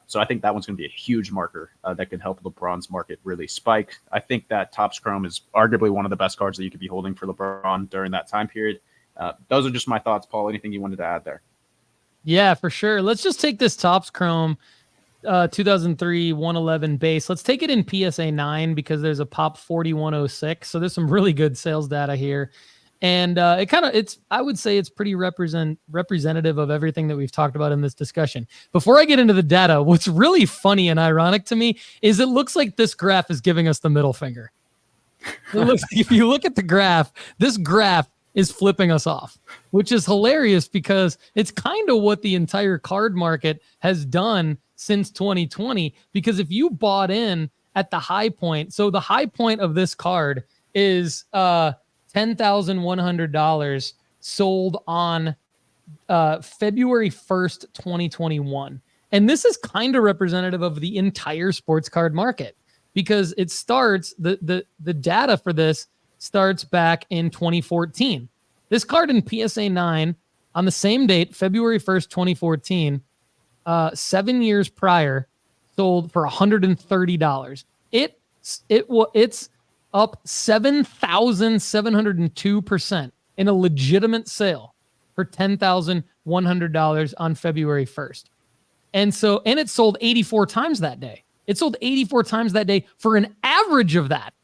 So I think that one's going to be a huge marker that can help LeBron's market really spike. I think that Topps Chrome is arguably one of the best cards that you could be holding for LeBron during that time period. Those are just my thoughts, Paul. Anything you wanted to add there? Yeah, for sure. Let's just take this Topps Chrome 2003 111 base. Let's take it in PSA 9 because there's a pop 4106. So there's some really good sales data here. And I would say it's pretty representative of everything that we've talked about in this discussion. Before I get into the data, what's really funny and ironic to me is it looks like this graph is giving us the middle finger. It looks like if you look at the graph, this graph is flipping us off, which is hilarious because it's kind of what the entire card market has done since 2020. Because if you bought in at the high point, so the high point of this card is $10,100 sold on February 1st, 2021. And this is kind of representative of the entire sports card market because it starts, the data for this starts back in 2014. This card in PSA 9 on the same date, February 1st, 2014, 7 years prior, sold for $130. It's up 7,702% in a legitimate sale for $10,100 on February 1st. And it sold 84 times that day. It sold 84 times that day for an average of that.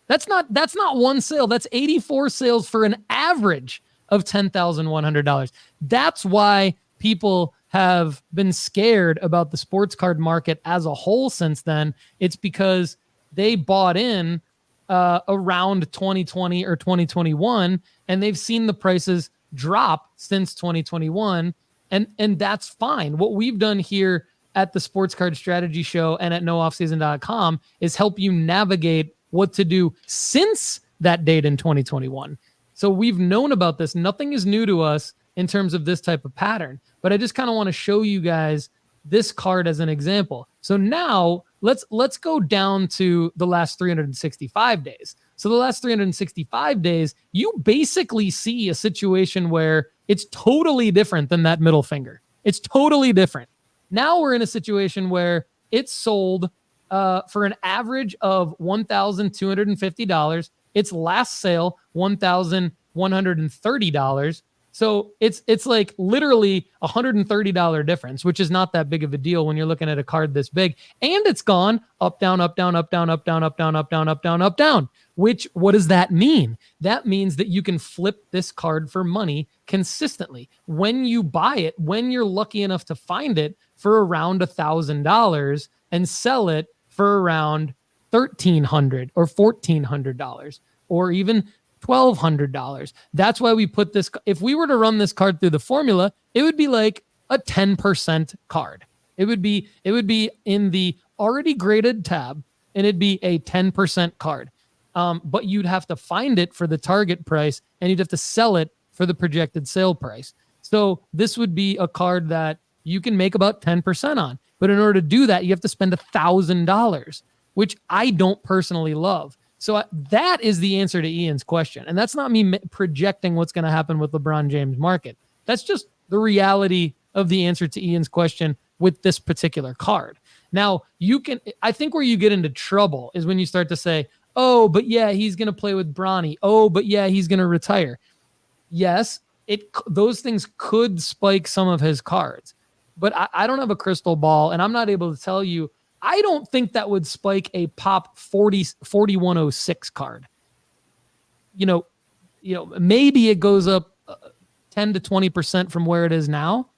That's not one sale. That's 84 sales for an average of $10,100. That's why people have been scared about the sports card market as a whole since then. It's because they bought in around 2020 or 2021, and they've seen the prices drop since 2021, and that's fine. What we've done here at the Sports Card Strategy Show and at nooffseason.com is help you navigate what to do since that date in 2021. So we've known about this. Nothing is new to us in terms of this type of pattern, but I just kind of want to show you guys this card as an example. So now let's go down to the last 365 days. So the last 365 days, you basically see a situation where it's totally different than that middle finger. It's totally different. Now we're in a situation where it's sold for an average of $1,250. Its last sale, $1,130. So it's like literally $130 difference, which is not that big of a deal when you're looking at a card this big. And it's gone up, down, up, down, up, down, up, down, up, down, up, down, up, down, up, down. Which, what does that mean? That means that you can flip this card for money consistently. When you buy it, when you're lucky enough to find it for around $1,000 and sell it for around $1,300 or $1,400 or even $1,200. That's why we put this. If we were to run this card through the formula, it would be like a 10% card. It would be in the already graded tab, and it'd be a 10% card. But you'd have to find it for the target price, and you'd have to sell it for the projected sale price. So this would be a card that you can make about 10% on. But in order to do that, you have to spend $1,000, which I don't personally love. So that is the answer to Ian's question. And that's not me projecting what's going to happen with LeBron James market. That's just the reality of the answer to Ian's question with this particular card. Now, I think where you get into trouble is when you start to say, oh, but yeah, he's going to play with Bronny. Oh, but yeah, he's going to retire. Yes, those things could spike some of his cards. But I don't have a crystal ball, and I'm not able to tell you. I don't think that would spike a pop 4106 card. Maybe it goes up 10 to 20% from where it is now.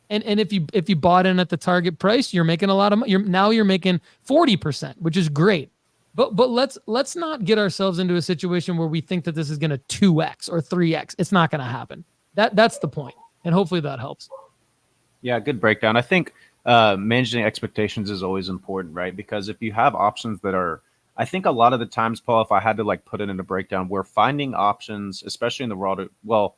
And if you bought in at the target price, you're making a lot of money. You're making 40%, which is great. But let's not get ourselves into a situation where we think that this is going to 2x or 3x. It's not going to happen. That's the point. And hopefully that helps. Yeah, good breakdown. I think managing expectations is always important, right? Because if you have options that are, I think a lot of the times, Paul, if I had to put it in a breakdown, we're finding options, especially in the raw. Well,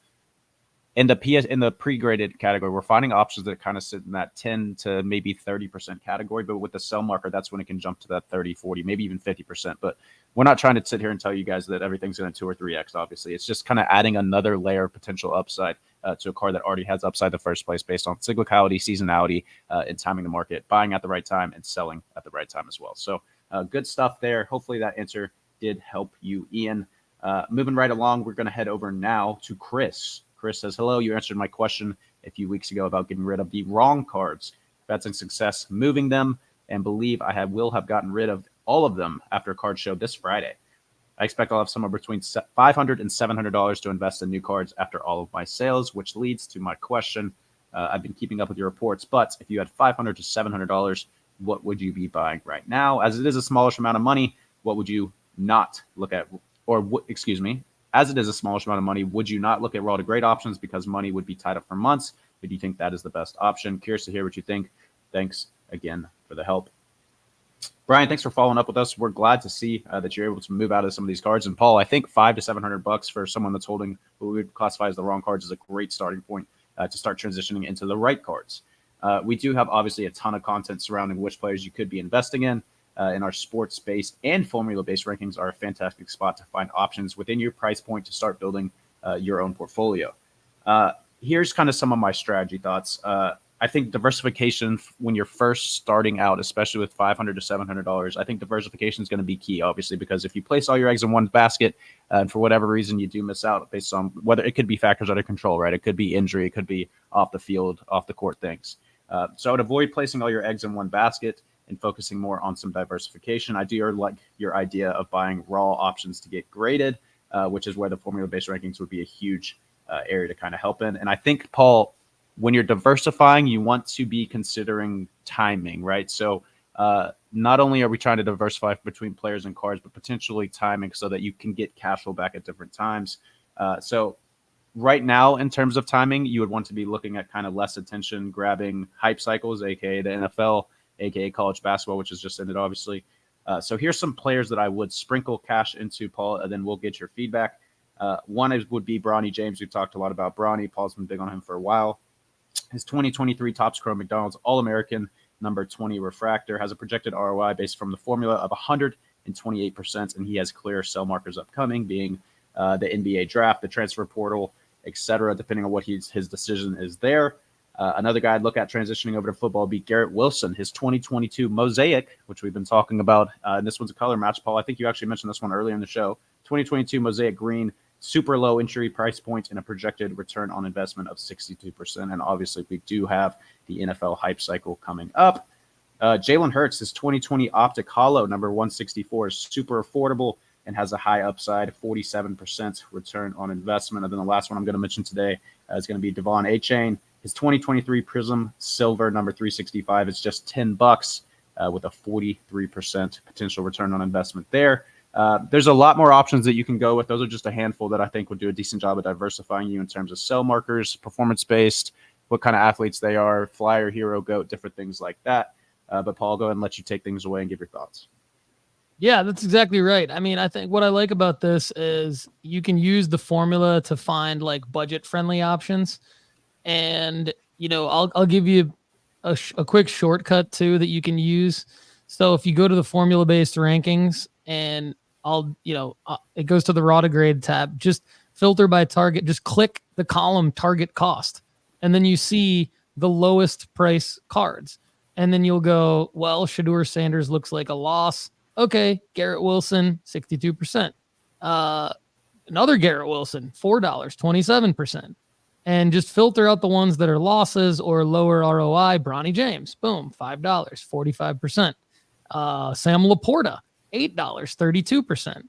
in the pre-graded category, we're finding options that kind of sit in that 10 to maybe 30% category, but with the sell marker, that's when it can jump to that 30, 40, maybe even 50%. But we're not trying to sit here and tell you guys that everything's going to 2 or 3x. Obviously, it's just kind of adding another layer of potential upside to a card that already has upside in the first place, based on cyclicality, seasonality, and timing the market, buying at the right time and selling at the right time as well. So good stuff there. Hopefully that answer did help you, Ian. Moving right along, we're going to head over now to Chris. Chris says, hello, you answered my question a few weeks ago about getting rid of the wrong cards. I've had some success moving them and believe I will have gotten rid of all of them after a card show this Friday. I expect I'll have somewhere between $500 and $700 to invest in new cards after all of my sales, which leads to my question. I've been keeping up with your reports, but if you had $500 to $700, what would you be buying right now? As it is a smallish amount of money, what would you not look at? As it is a smallish amount of money, would you not look at raw to grade options because money would be tied up for months? But do you think that is the best option? Curious to hear what you think. Thanks again for the help. Brian, thanks for following up with us. We're glad to see that you're able to move out of some of these cards. And Paul, I think $500 to $700 for someone that's holding what we would classify as the wrong cards is a great starting point to start transitioning into the right cards. We do have obviously a ton of content surrounding which players you could be investing in. And our sports-based and formula-based rankings are a fantastic spot to find options within your price point to start building your own portfolio. Here's kind of some of my strategy thoughts. I think diversification when you're first starting out, especially with $500 to $700, I think diversification is going to be key, obviously, because if you place all your eggs in one basket and for whatever reason you do miss out based on whether it could be factors out of control, right? It could be injury, it could be off the field, off the court things. So I would avoid placing all your eggs in one basket and focusing more on some diversification. I do like your idea of buying raw options to get graded, which is where the formula-based rankings would be a huge area to kind of help in. And I think, Paul, when you're diversifying, you want to be considering timing, right? So not only are we trying to diversify between players and cards, but potentially timing so that you can get cash flow back at different times. So right now, in terms of timing, you would want to be looking at kind of less attention grabbing hype cycles, aka the NFL, aka college basketball, which has just ended, obviously. So here's some players that I would sprinkle cash into, Paul, and then we'll get your feedback. One would be Bronny James. We've talked a lot about Bronny. Paul's been big on him for a while. His 2023 Topps Chrome McDonald's All-American number 20 refractor has a projected ROI based from the formula of 128%, and he has clear sell markers upcoming, being the NBA draft, the transfer portal, etc., depending on what his decision is there. Another guy I'd look at transitioning over to football would be Garrett Wilson, his 2022 Mosaic, which we've been talking about. And this one's a color match, Paul. I think you actually mentioned this one earlier in the show. 2022 Mosaic Green, super low entry price point and a projected return on investment of 62%. And obviously, we do have the NFL hype cycle coming up. Jalen Hurts, his 2020 Optic Hollow, number 164, is super affordable and has a high upside, 47% return on investment. And then the last one I'm going to mention today is going to be Devon A-Chain. His 2023 Prism Silver number 365 is just $10 with a 43% potential return on investment there. There's a lot more options that you can go with. Those are just a handful that I think would do a decent job of diversifying you in terms of sell markers, performance-based, what kind of athletes they are, flyer, hero, goat, different things like that. But Paul, I'll go ahead and let you take things away and give your thoughts. Yeah, that's exactly right. I mean, I think what I like about this is you can use the formula to find like budget-friendly options. And, you know, I'll give you a quick shortcut too that you can use. So if you go to the formula-based rankings and it goes to the raw to grade tab, just filter by target, just click the column target cost. And then you see the lowest price cards. And then you'll go, well, Shedeur Sanders looks like a loss. Okay, Garrett Wilson, 62%. Another Garrett Wilson, $4, 27%. And just filter out the ones that are losses or lower ROI. Bronny James, boom, $5, 45%. Sam Laporta, $8, 32%.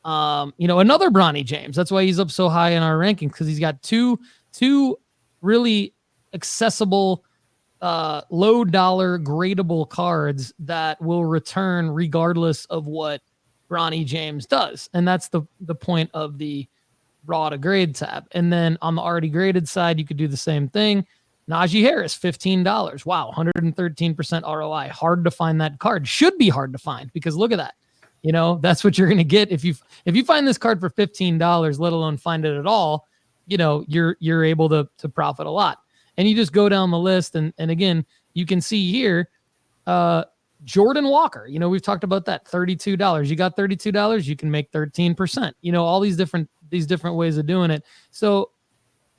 Another Bronny James. That's why he's up so high in our rankings, because he's got two really accessible, low dollar gradable cards that will return regardless of what Bronny James does. And that's the point of the raw to grade tab. And then on the already graded side, you could do the same thing. Najee Harris, $15. Wow, 113% ROI. Hard to find that card. Should be hard to find, because look at that. That's what you're going to get if you find this card for $15, let alone find it at all. you're able to profit a lot. And you just go down the list, and again, you can see here, Jordan Walker, we've talked about that, $32. You got $32, you can make 13%. All these different ways of doing it. So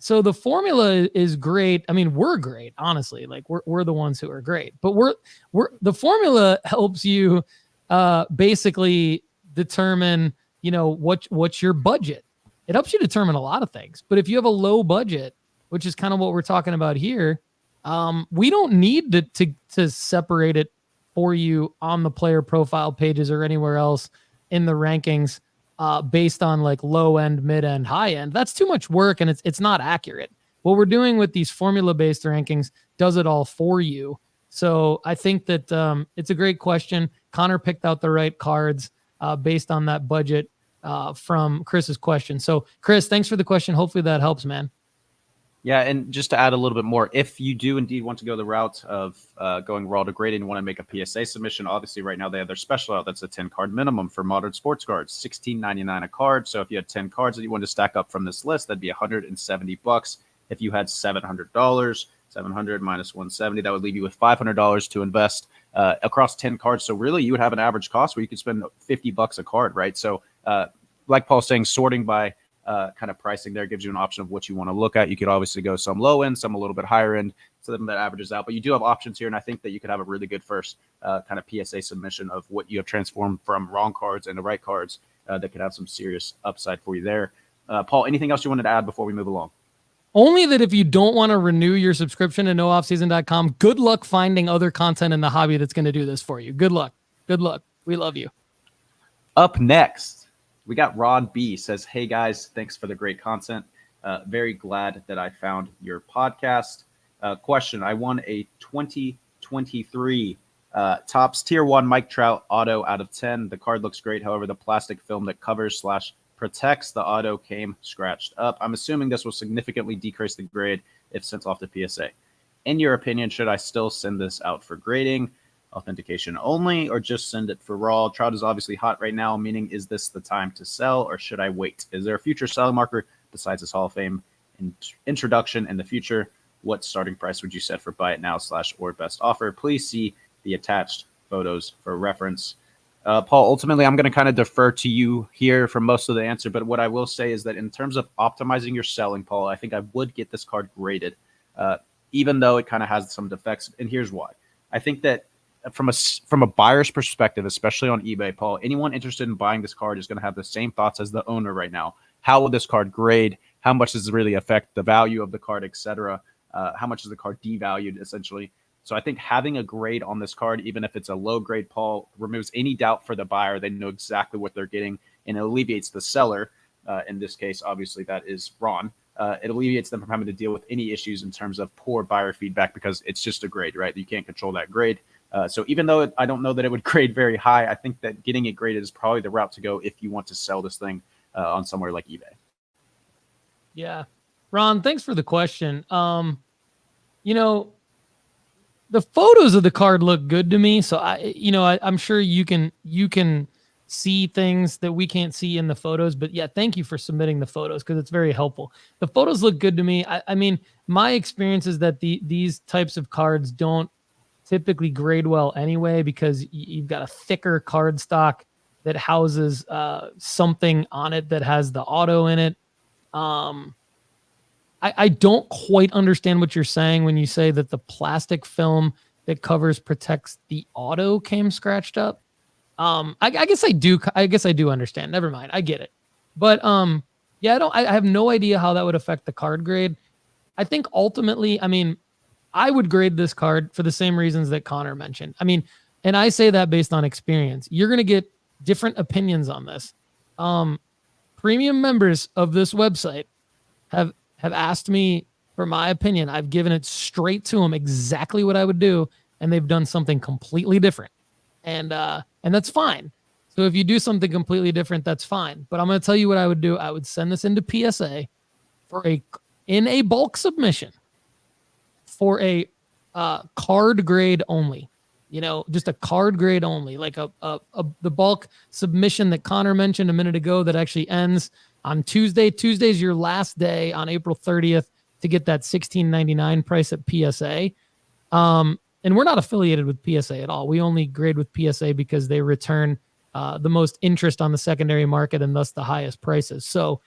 the formula is great. I mean, we're great, honestly. Like we're the ones who are great. But the formula helps you basically determine, what's your budget. It helps you determine a lot of things. But if you have a low budget, which is kind of what we're talking about here, we don't need to separate it for you on the player profile pages or anywhere else in the rankings based on like low end, mid end, high end. That's too much work, and it's not accurate. What we're doing with these formula based rankings does it all for you. So I think that it's a great question. Connor picked out the right cards based on that budget from Chris's question. So Chris, thanks for the question. Hopefully that helps, man. Yeah, and just to add a little bit more, if you do indeed want to go the route of going raw to graded and want to make a PSA submission, obviously right now they have their special out. That's a 10-card minimum for modern sports cards, $16.99 a card. So if you had 10 cards that you wanted to stack up from this list, that'd be $170. If you had $700, 700 minus 170, that would leave you with $500 to invest across 10 cards. So really, you would have an average cost where you could spend $50 a card, right? So like Paul's saying, sorting by kind of pricing there gives you an option of what you want to look at. You could obviously go some low end, some a little bit higher end, so that averages out. But you do have options here, and I think that you could have a really good first kind of PSA submission of what you have transformed from wrong cards into right cards that could have some serious upside for you there. Paul, anything else you wanted to add before we move along? Only that if you don't want to renew your subscription to nooffseason.com, good luck finding other content in the hobby that's going to do this for you. Good luck. Good luck. We love you. Up next, we got Ron B. Says, hey guys, thanks for the great content. Very glad that I found your podcast. Question, I won a 2023 Topps Tier 1 Mike Trout auto out of 10. The card looks great. However, the plastic film that covers / protects the auto came scratched up. I'm assuming this will significantly decrease the grade if sent off to PSA. In your opinion, should I still send this out for grading, authentication only, or just send it for raw? Trout is obviously hot right now, meaning is this the time to sell, or should I wait? Is there a future selling marker besides this Hall of Fame introduction in the future? What starting price would you set for buy it now / or best offer? Please see the attached photos for reference. Paul, ultimately, I'm going to kind of defer to you here for most of the answer, but what I will say is that in terms of optimizing your selling, Paul, I think I would get this card graded, even though it kind of has some defects, and here's why. I think that from a buyer's perspective, especially on eBay, Paul, anyone interested in buying this card is going to have the same thoughts as the owner right now. How will this card grade? How much does it really affect the value of the card, etc.? How much is the card devalued, essentially? So I think having a grade on this card, even if it's a low grade, Paul, removes any doubt for the buyer. They know exactly what they're getting, and it alleviates the seller. In this case, obviously, that is Ron. It alleviates them from having to deal with any issues in terms of poor buyer feedback because it's just a grade, right? You can't control that grade. So even though I don't know that it would grade very high, I think that getting it graded is probably the route to go if you want to sell this thing on somewhere like eBay. Yeah. Ron, thanks for the question. The photos of the card look good to me. So I'm sure you can see things that we can't see in the photos, but yeah, thank you for submitting the photos because it's very helpful. The photos look good to me. I mean, my experience is that these types of cards don't typically grade well anyway, because you've got a thicker card stock that houses something on it that has the auto in it. I don't quite understand what you're saying when you say that the plastic film that covers protects the auto came scratched up. I guess I do. I guess I do understand. Never mind. I get it. But yeah, I have no idea how that would affect the card grade. I think ultimately, I mean, I would grade this card for the same reasons that Connor mentioned. I mean, and I say that based on experience. You're going to get different opinions on this. Premium members of this website have asked me for my opinion. I've given it straight to them exactly what I would do, and they've done something completely different. And that's fine. So if you do something completely different, that's fine. But I'm going to tell you what I would do. I would send this into PSA in a bulk submission for a card grade only. Just a card grade only, like the bulk submission that Connor mentioned a minute ago that actually ends on Tuesday. Tuesday's your last day on April 30th to get that $16.99 price at PSA. And we're not affiliated with PSA at all. We only grade with PSA because they return the most interest on the secondary market and thus the highest prices. So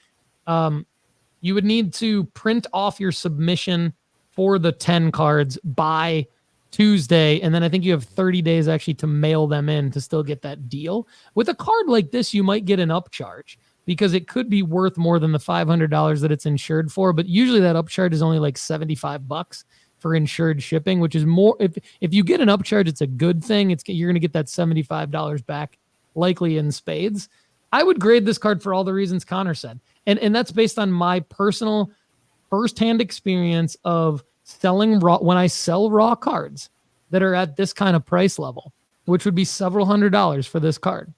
you would need to print off your submission for the 10 cards by Tuesday. And then I think you have 30 days actually to mail them in to still get that deal. With a card like this, you might get an upcharge because it could be worth more than the $500 that it's insured for. But usually that upcharge is only like $75 for insured shipping, which is more. If you get an upcharge, it's a good thing. You're going to get that $75 back likely in spades. I would grade this card for all the reasons Connor said. And that's based on my personal firsthand experience of selling raw. When I sell raw cards that are at this kind of price level, which would be several $100s for this card,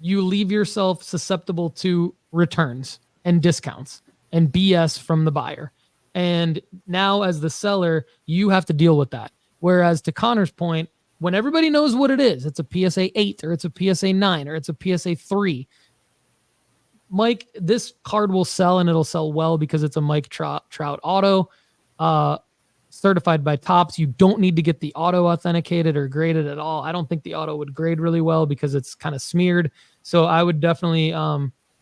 you leave yourself susceptible to returns and discounts and BS from the buyer. And now as the seller, you have to deal with that. Whereas to Connor's point, when everybody knows what it is, it's a PSA 8 or it's a PSA 9 or it's a PSA 3, Mike, this card will sell and it'll sell well because it's a Mike Trout auto, certified by Topps. You don't need to get the auto authenticated or graded at all. I don't think the auto would grade really well because it's kind of smeared. So I would definitely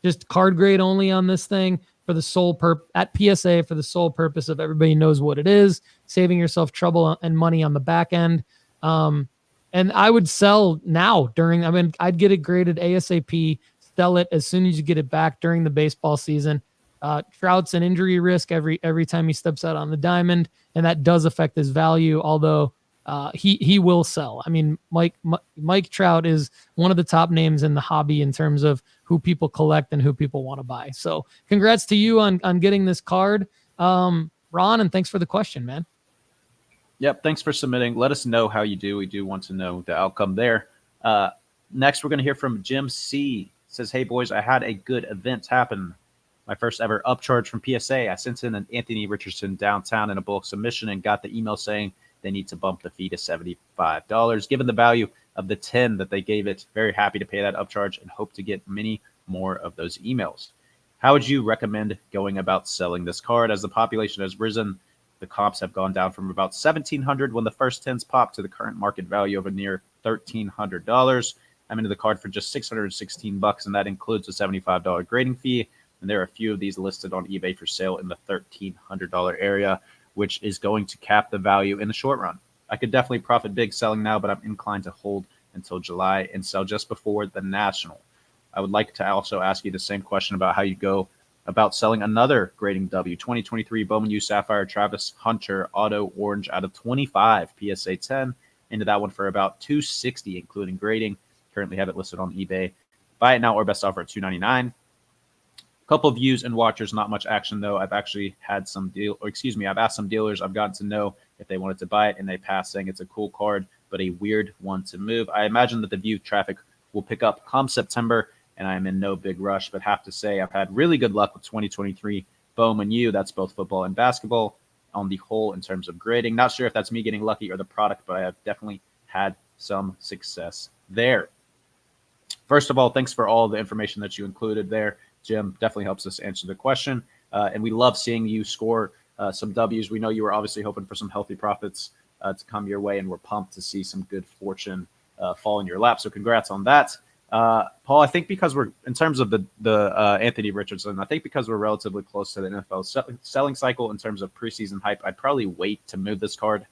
just card grade only on this thing for the sole at PSA for the sole purpose of everybody knows what it is, saving yourself trouble and money on the back end. And I would sell now I'd get it graded ASAP, sell it as soon as you get it back during the baseball season. Trout's an injury risk every time he steps out on the diamond, and that does affect his value, although he will sell. I mean, Mike Trout is one of the top names in the hobby in terms of who people collect and who people want to buy. So congrats to you on getting this card, Ron, and thanks for the question, man. Yep, thanks for submitting. Let us know how you do. We do want to know the outcome there. Next, we're going to hear from Jim C. It says, hey, boys, I had a good event happen. My first ever upcharge from PSA. I sent in an Anthony Richardson downtown in a bulk submission and got the email saying they need to bump the fee to $75. Given the value of the 10 that they gave it, very happy to pay that upcharge and hope to get many more of those emails. How would you recommend going about selling this card? As the population has risen, the comps have gone down from about $1,700 when the first 10s popped to the current market value of a near $1,300. I'm into the card for just $616, and that includes a $75 grading fee. And there are a few of these listed on eBay for sale in the $1,300 area, which is going to cap the value in the short run. I could definitely profit big selling now, but I'm inclined to hold until July and sell just before the National. I would like to also ask you the same question about how you go about selling another grading W, 2023 Bowman U Sapphire Travis Hunter Auto Orange out of 25 PSA 10 into that one for about $260, including grading. Currently have it listed on eBay. Buy it now or best offer at $299. Couple of views and watchers, not much action though. I've actually had I've asked some dealers I've gotten to know if they wanted to buy it, and they passed saying it's a cool card, but a weird one to move. I imagine that the view traffic will pick up come September, and I'm in no big rush, but have to say I've had really good luck with 2023 Bowman U. That's both football and basketball on the whole in terms of grading. Not sure if that's me getting lucky or the product, but I have definitely had some success there. First of all, thanks for all the information that you included there, Jim. Definitely helps us answer the question. And we love seeing you score some W's. We know you were obviously hoping for some healthy profits to come your way, and we're pumped to see some good fortune fall in your lap. So congrats on that. Paul, I think because we're, in terms of the Anthony Richardson, I think because we're relatively close to the NFL selling cycle in terms of preseason hype, I'd probably wait to move this card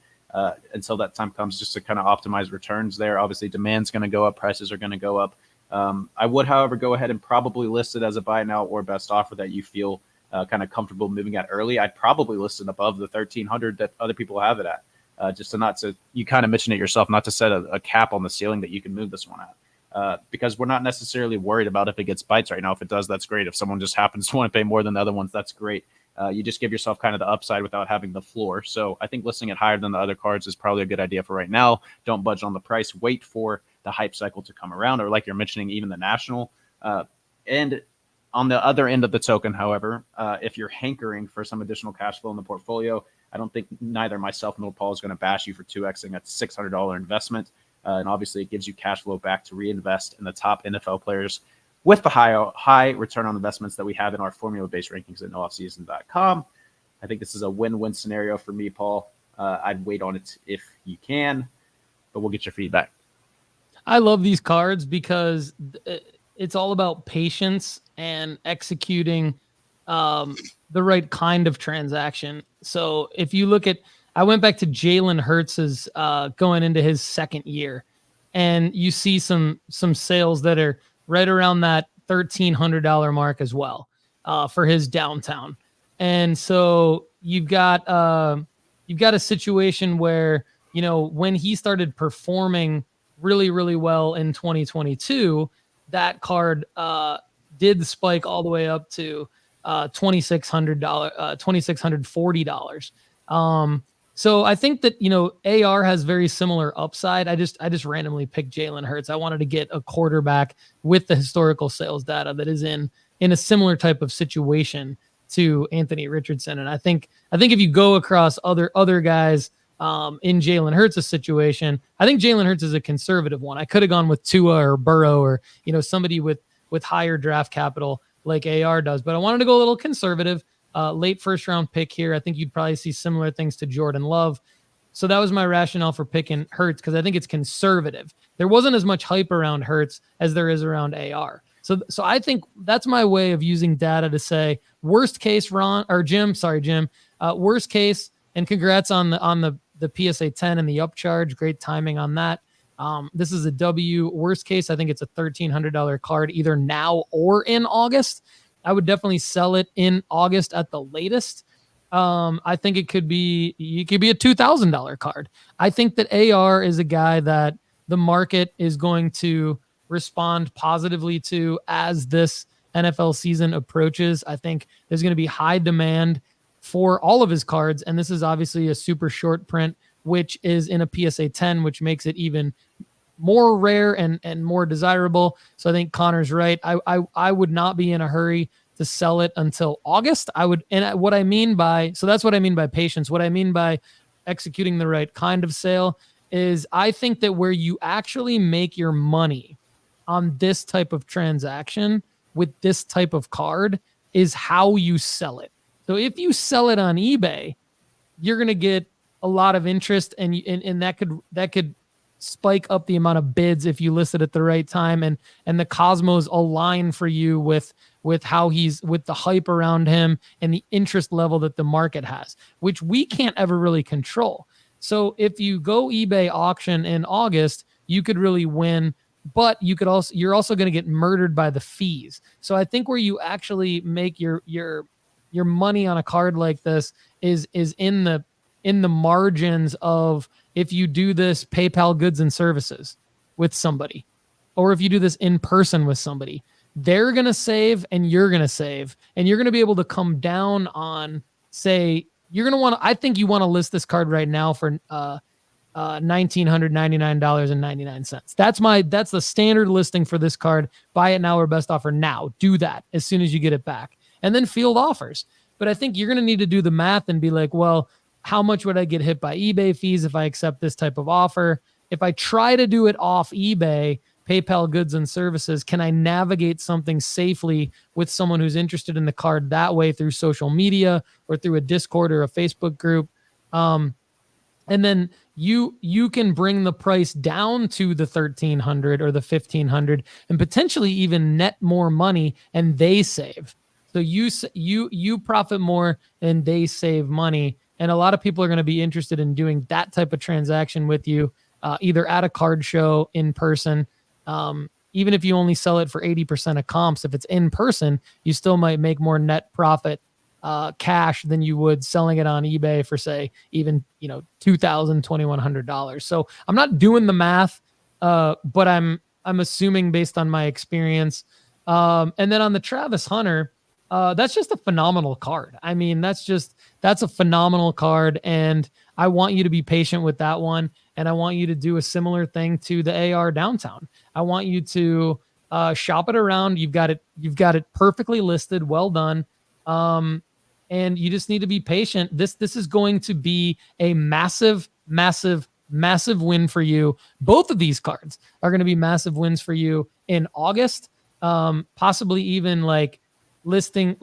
until that time comes, just to kind of optimize returns there. Obviously, demand's going to go up, prices are going to go up. I would, however, go ahead and probably list it as a buy now or best offer that you feel kind of comfortable moving at early. I'd probably list it above the 1,300 that other people have it at, just to you kind of mentioned it yourself, not to set a cap on the ceiling that you can move this one at, because we're not necessarily worried about if it gets bites right now. If it does, that's great. If someone just happens to want to pay more than the other ones, that's great. You just give yourself kind of the upside without having the floor. So I think listing it higher than the other cards is probably a good idea for right now. Don't budge on the price. Wait for the hype cycle to come around, or like you're mentioning, even the National. And on the other end of the token, however, if you're hankering for some additional cash flow in the portfolio, I don't think neither myself nor Paul is going to bash you for 2xing a $600 investment. And obviously it gives you cash flow back to reinvest in the top NFL players with the high return on investments that we have in our formula-based rankings at nooffseason.com. I think this is a win-win scenario for me, Paul. I'd wait on it if you can, but we'll get your feedback. I love these cards because it's all about patience and executing the right kind of transaction. So if you look at, I went back to Jalen Hurts's going into his second year, and you see some sales that are right around that $1,300 mark as well for his downtown. And so you've got a situation where, you know, when he started performing really, really well in 2022, that card did spike all the way up to $2,640. So I think that, you know, AR has very similar upside. I just randomly picked Jalen Hurts. I wanted to get a quarterback with the historical sales data that is in a similar type of situation to Anthony Richardson. And I think if you go across other guys in Jalen Hurts' situation, I think Jalen Hurts is a conservative one. I could have gone with Tua or Burrow or, you know, somebody with higher draft capital like AR does, but I wanted to go a little conservative. Late first round pick here. I think you'd probably see similar things to Jordan Love. So that was my rationale for picking Hurts, because I think it's conservative. There wasn't as much hype around Hurts as there is around AR. So I think that's my way of using data to say worst case, Jim. Worst case, and congrats on the PSA 10 and the upcharge. Great timing on that. This is a W. Worst case, I think it's a $1,300 card either now or in August. I would definitely sell it in August at the latest. I think it could be a $2,000 card. I think that AR is a guy that the market is going to respond positively to as this NFL season approaches. I think there's going to be high demand for all of his cards, and this is obviously a super short print, which is in a PSA 10, which makes it even more rare and more desirable. So I think Connor's right. I would not be in a hurry to sell it until August. That's what I mean by patience. What I mean by executing the right kind of sale is I think that where you actually make your money on this type of transaction with this type of card is how you sell it. So if you sell it on eBay, you're going to get a lot of interest, and that could spike up the amount of bids if you list it at the right time, and the cosmos align for you with how he's, with the hype around him and the interest level that the market has, which we can't ever really control. So if you go eBay auction in August, you could really win, but you're also going to get murdered by the fees. So I think where you actually make your money on a card like this is in the margins of, if you do this PayPal goods and services with somebody, or if you do this in person with somebody, they're going to save and you're going to save, and you're going to be able to come down on, say, I think you want to list this card right now for $1,999.99. That's the standard listing for this card. Buy it now or best offer now. Do that as soon as you get it back, and then field offers. But I think you're going to need to do the math and be like, well, how much would I get hit by eBay fees if I accept this type of offer? If I try to do it off eBay, PayPal goods and services, can I navigate something safely with someone who's interested in the card that way through social media or through a Discord or a Facebook group? And then you can bring the price down to the 1,300 or the 1,500 and potentially even net more money, and they save. So you profit more and they save money. And a lot of people are going to be interested in doing that type of transaction with you, either at a card show, in person. Even if you only sell it for 80% of comps, if it's in person, you still might make more net profit cash than you would selling it on eBay for, say, even $2,000, $2,100. So I'm not doing the math, but I'm assuming based on my experience. And then on the Travis Hunter, that's just a phenomenal card. I mean, that's a phenomenal card, and I want you to be patient with that one, and I want you to do a similar thing to the AR downtown. I want you to shop it around. You've got it perfectly listed, well done, and you just need to be patient. This is going to be a massive, massive, massive win for you. Both of these cards are going to be massive wins for you in August. possibly even like listing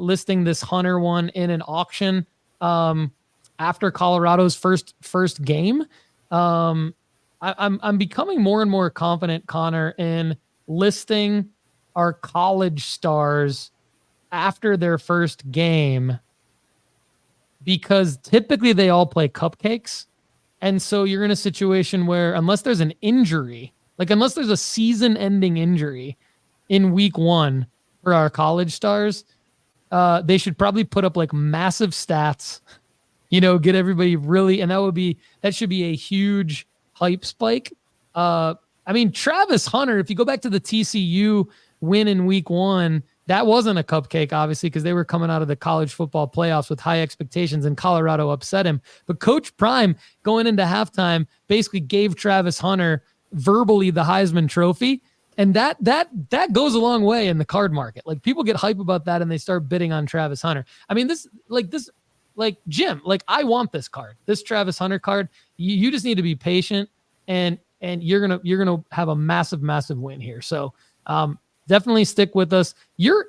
this Hunter one in an auction after Colorado's first game. I'm becoming more and more confident, Connor, in listing our college stars after their first game, because typically they all play cupcakes. And so you're in a situation where unless there's an injury, like unless there's a season-ending injury in week 1 for our college stars, they should probably put up like massive stats, get everybody really, and that should be a huge hype spike. Travis Hunter, if you go back to the TCU win in week 1, that wasn't a cupcake, obviously, because they were coming out of the college football playoffs with high expectations, and Colorado upset him. But Coach Prime, going into halftime, basically gave Travis Hunter verbally the Heisman Trophy, and that goes a long way in the card market. Like, people get hype about that, and they start bidding on Travis Hunter. Jim, I want this card, this Travis Hunter card. You just need to be patient, and you're gonna have a massive win here. So, definitely stick with us. You're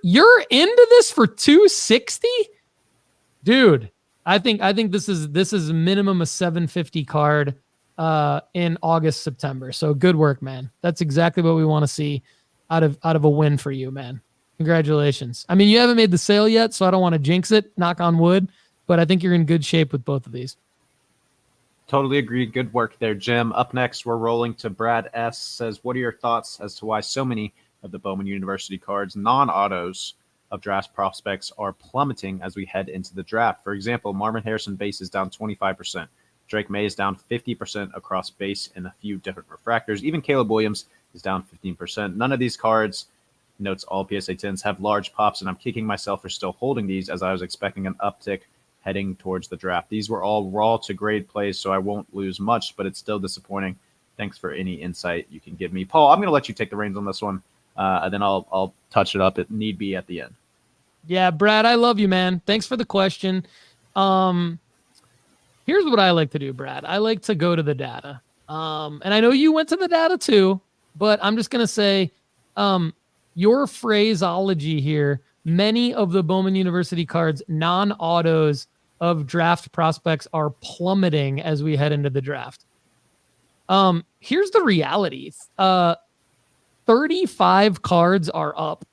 into this for 260, dude. I think this is minimum a 750 card in August, September. So good work, man. That's exactly what we want to see out of a win for you, man. Congratulations. I mean, you haven't made the sale yet, so I don't want to jinx it, knock on wood, but I think you're in good shape with both of these. Totally agree. Good work there, Jim. Up next, we're rolling to Brad S. Says, what are your thoughts as to why so many of the Bowman University cards, non-autos of draft prospects, are plummeting as we head into the draft? For example, Marvin Harrison base is down 25%. Drake May is down 50% across base and a few different refractors. Even Caleb Williams is down 15%. None of these cards, notes all PSA 10s, have large pops, and I'm kicking myself for still holding these, as I was expecting an uptick heading towards the draft. These were all raw to grade plays, so I won't lose much, but it's still disappointing. Thanks for any insight you can give me. Paul, I'm going to let you take the reins on this one. And then I'll touch it up if need be at the end. Yeah, Brad, I love you, man. Thanks for the question. Here's what I like to do, Brad. I like to go to the data. And I know you went to the data too, but I'm just going to say your phraseology here, many of the Bowman University cards, non-autos of draft prospects, are plummeting as we head into the draft. Here's the reality. 35 cards are up.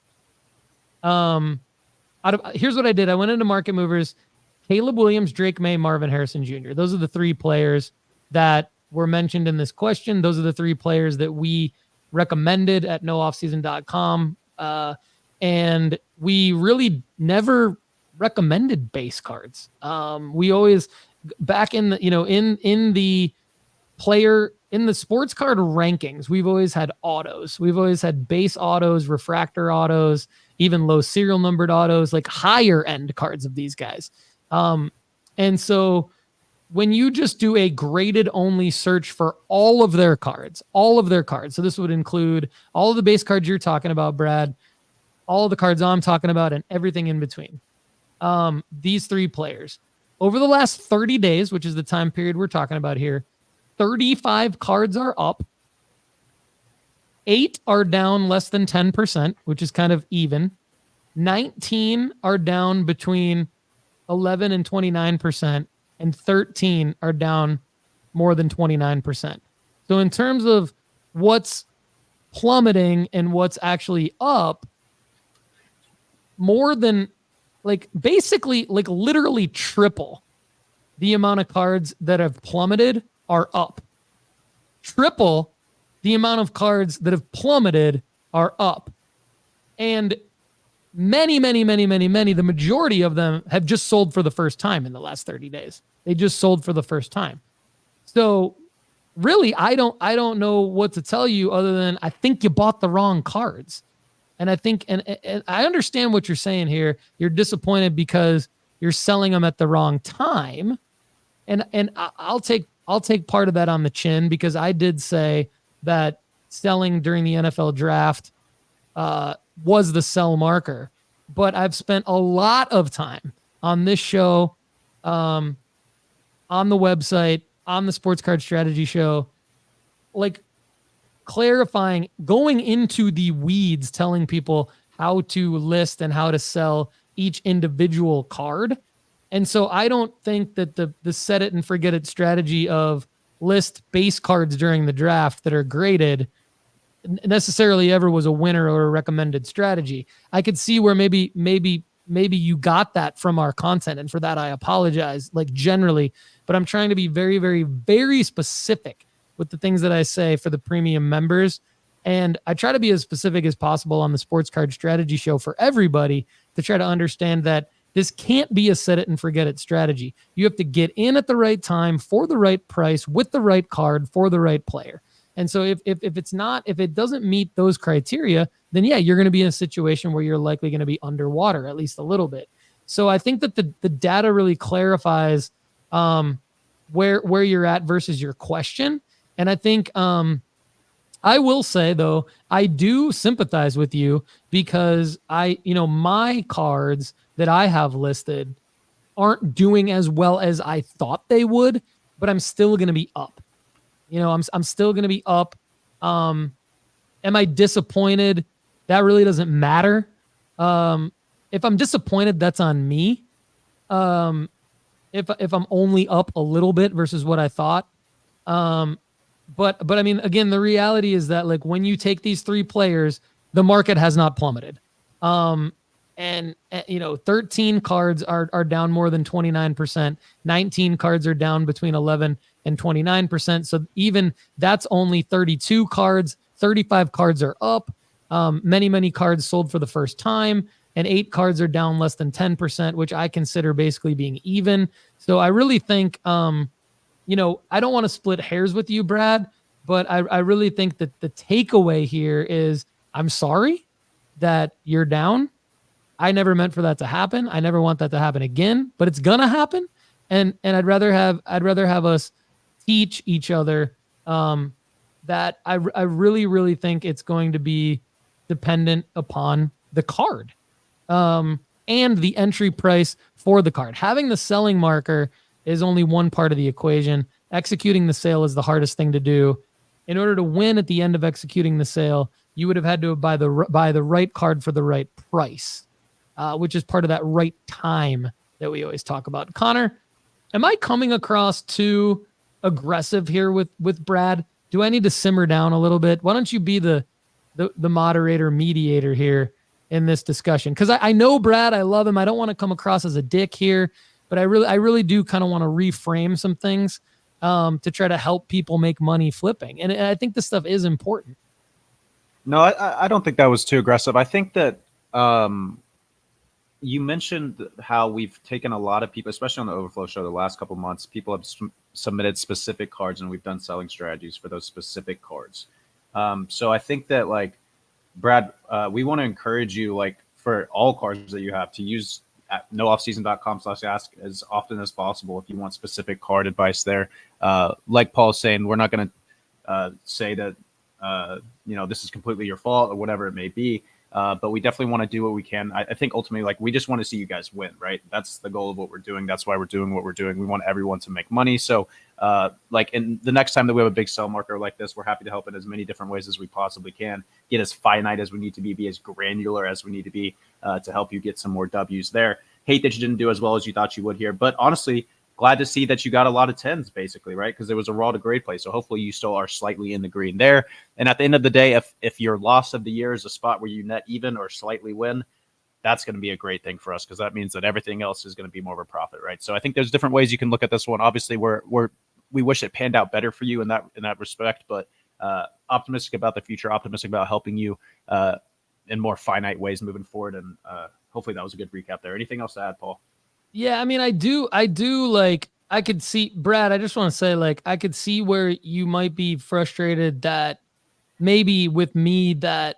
Here's what I did. I went into Market Movers, Caleb Williams, Drake May, Marvin Harrison Jr. Those are the 3 players that were mentioned in this question. Those are the 3 players that we recommended at nooffseason.com. And we really never recommended base cards. We always, back in the, in the player, in the sports card rankings, we've always had autos. We've always had base autos, refractor autos, even low serial numbered autos, like higher end cards of these guys. And so when you just do a graded only search for all of their cards, so this would include all of the base cards you're talking about, Brad, all of the cards I'm talking about, and everything in between. These 3 players, over the last 30 days, which is the time period we're talking about here, 35 cards are up. 8 are down less than 10%, which is kind of even. 19 are down between 11 and 29%, and 13 are down more than 29%. So in terms of what's plummeting and what's actually up, more than basically literally triple the amount of cards that have plummeted are up. Triple the amount of cards that have plummeted are up. And many, the majority of them have just sold for the first time in the last 30 days. They just sold for the first time. So really, I don't know what to tell you other than I think you bought the wrong cards. And I think, and I understand what you're saying here. You're disappointed because you're selling them at the wrong time. And I'll take part of that on the chin, because I did say that selling during the NFL draft was the sell marker. But I've spent a lot of time on this show, on the website, on the Sports Card Strategy show, clarifying, going into the weeds, telling people how to list and how to sell each individual card. And so I don't think that the set it and forget it strategy of list base cards during the draft that are graded necessarily ever was a winner or a recommended strategy. I could see where maybe you got that from our content, and for that I apologize, like generally, but I'm trying to be very, very, very specific with the things that I say for the premium members. And I try to be as specific as possible on the Sports Card Strategy Show for everybody to try to understand that this can't be a set it and forget it strategy. You have to get in at the right time for the right price with the right card for the right player. And so if it doesn't meet those criteria, then yeah, you're going to be in a situation where you're likely going to be underwater, at least a little bit. So I think that the data really clarifies where you're at versus your question. And I think I will say, though, I do sympathize with you because my cards that I have listed aren't doing as well as I thought they would, but I'm still going to be up. I'm still going to be up. Am I disappointed? That really doesn't matter. If I'm disappointed, that's on me. If I'm only up a little bit versus what I thought. But I mean, again, the reality is that like when you take these three players, the market has not plummeted. And 13 cards are down more than 29%. 19 cards are down between 11 and 29%. So even that's only 32 cards. 35 cards are up. Many cards sold for the first time, and 8 cards are down less than 10%, which I consider basically being even. So I really think, I don't want to split hairs with you, Brad, but I really think that the takeaway here is I'm sorry that you're down. I never meant for that to happen. I never want that to happen again, but it's gonna happen. And I'd rather have us teach each other that I really, really think it's going to be dependent upon the card and the entry price for the card. Having the selling marker is only one part of the equation. Executing the sale is the hardest thing to do. In order to win at the end of executing the sale, you would have had to buy the right card for the right price. Which is part of that right time that we always talk about. Connor, am I coming across too aggressive here with Brad? Do I need to simmer down a little bit? Why don't you be the moderator, mediator here in this discussion? Because I know Brad, I love him. I don't want to come across as a dick here, but I really do kind of want to reframe some things to try to help people make money flipping. And I think this stuff is important. No, I don't think that was too aggressive. I think that you mentioned how we've taken a lot of people, especially on the Overflow Show, the last couple of months, people have submitted specific cards, and we've done selling strategies for those specific cards. So I think that, like, Brad, we want to encourage you, like, for all cards that you have, to use nooffseason.com/ask as often as possible if you want specific card advice there. Like Paul's saying, we're not going to say that, this is completely your fault or whatever it may be. But we definitely want to do what we can. I think ultimately, like, we just want to see you guys win, right? That's the goal of what we're doing. That's why we're doing what we're doing. We want everyone to make money. So, and the next time that we have a big sell marker like this, we're happy to help in as many different ways as we possibly can, get as finite as we need to be as granular as we need to be to help you get some more W's there. Hate that you didn't do as well as you thought you would here. But honestly, glad to see that you got a lot of 10s, basically, right? Because there was a raw to grade play. So hopefully you still are slightly in the green there. And at the end of the day, if your loss of the year is a spot where you net even or slightly win, that's going to be a great thing for us, because that means that everything else is going to be more of a profit, right? So I think there's different ways you can look at this one. Obviously, we wish it panned out better for you in that respect, but optimistic about the future, optimistic about helping you in more finite ways moving forward. And hopefully that was a good recap there. Anything else to add, Paul? Yeah, I mean, I do like, I could see, Brad, I just want to say, like, I could see where you might be frustrated that maybe with me that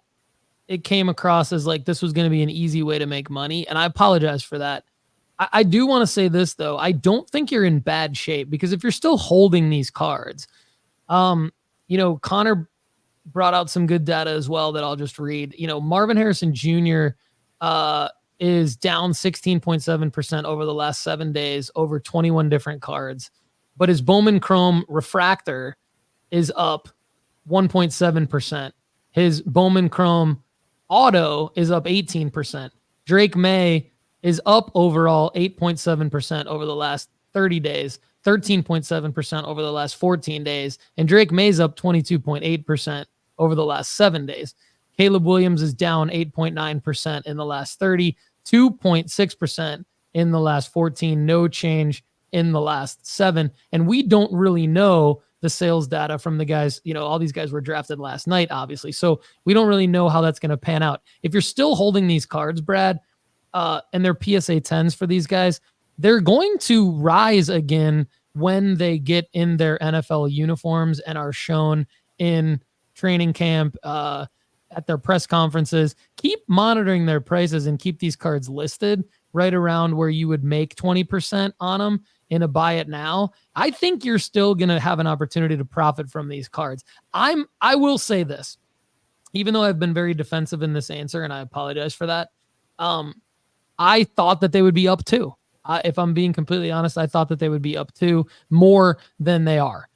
it came across as like this was going to be an easy way to make money. And I apologize for that. I do want to say this, though. I don't think you're in bad shape, because if you're still holding these cards, Connor brought out some good data as well that I'll just read. Marvin Harrison Jr. Is down 16.7% over the last 7 days over 21 different cards, but his Bowman Chrome Refractor is up 1.7%. His Bowman Chrome Auto is up 18%. Drake May is up overall 8.7% over the last 30 days, 13.7% over the last 14 days, and Drake May's up 22.8% over the last 7 days. Caleb Williams is down 8.9% in the last 30, 2.6% in the last 14, no change in the last 7. And we don't really know the sales data from the guys. All these guys were drafted last night, obviously. So we don't really know how that's going to pan out. If you're still holding these cards, Brad, and they're PSA 10s for these guys, they're going to rise again when they get in their NFL uniforms and are shown in training camp, at their press conferences. Keep monitoring their prices and keep these cards listed right around where you would make 20% on them in a buy it now. I think you're still going to have an opportunity to profit from these cards. I will say this, even though I've been very defensive in this answer, and I apologize for that. I thought that they would be up too. If I'm being completely honest, I thought that they would be up too more than they are.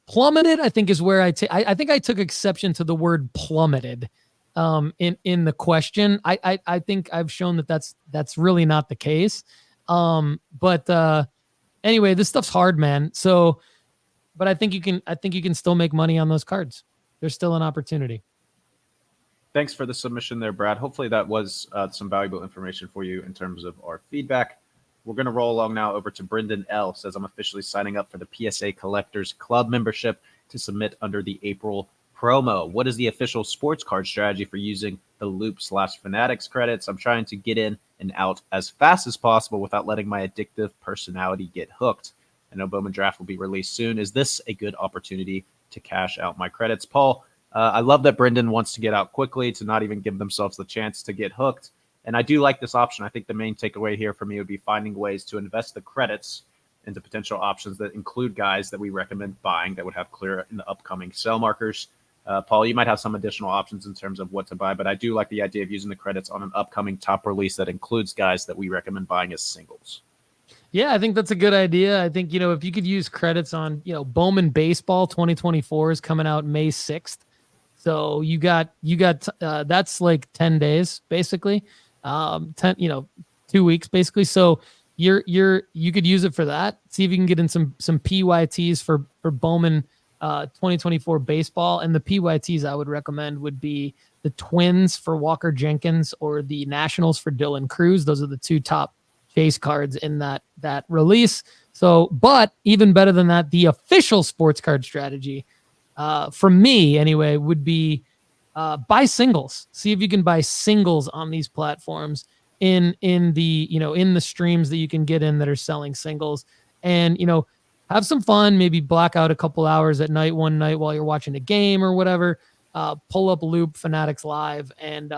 Plummeted, I think, is where I think I took exception to the word plummeted in the question. I think I've shown that that's really not the case. But anyway, this stuff's hard, man. So, but I think you can still make money on those cards. There's still an opportunity. Thanks for the submission there, Brad. Hopefully that was some valuable information for you in terms of our feedback. We're going to roll along now over to Brendan L. Says, I'm officially signing up for the PSA Collectors Club membership to submit under the April promo. What is the official sports card strategy for using the Loop/Fanatics credits? I'm trying to get in and out as fast as possible without letting my addictive personality get hooked. I know Bowman Draft will be released soon. Is this a good opportunity to cash out my credits? Paul, I love that Brendan wants to get out quickly, to not even give themselves the chance to get hooked. And I do like this option. I think the main takeaway here for me would be finding ways to invest the credits into potential options that include guys that we recommend buying that would have clear in the upcoming sell markers. Paul, you might have some additional options in terms of what to buy, but I do like the idea of using the credits on an upcoming top release that includes guys that we recommend buying as singles. Yeah, I think that's a good idea. I think, if you could use credits on, Bowman Baseball 2024 is coming out May 6th. So you got that's like 10 days, basically. 2 weeks basically. So you could use it for that. See if you can get in some PYTs for Bowman 2024 baseball. And the PYTs I would recommend would be the Twins for Walker Jenkins or the Nationals for Dylan Cruz. Those are the two top chase cards in that release. So, but even better than that, the official sports card strategy, for me anyway, would be buy singles. See if you can buy singles on these platforms in the streams that you can get in that are selling singles, and have some fun. Maybe black out a couple hours at night one night while you're watching a game or whatever. Pull up Loop Fanatics Live and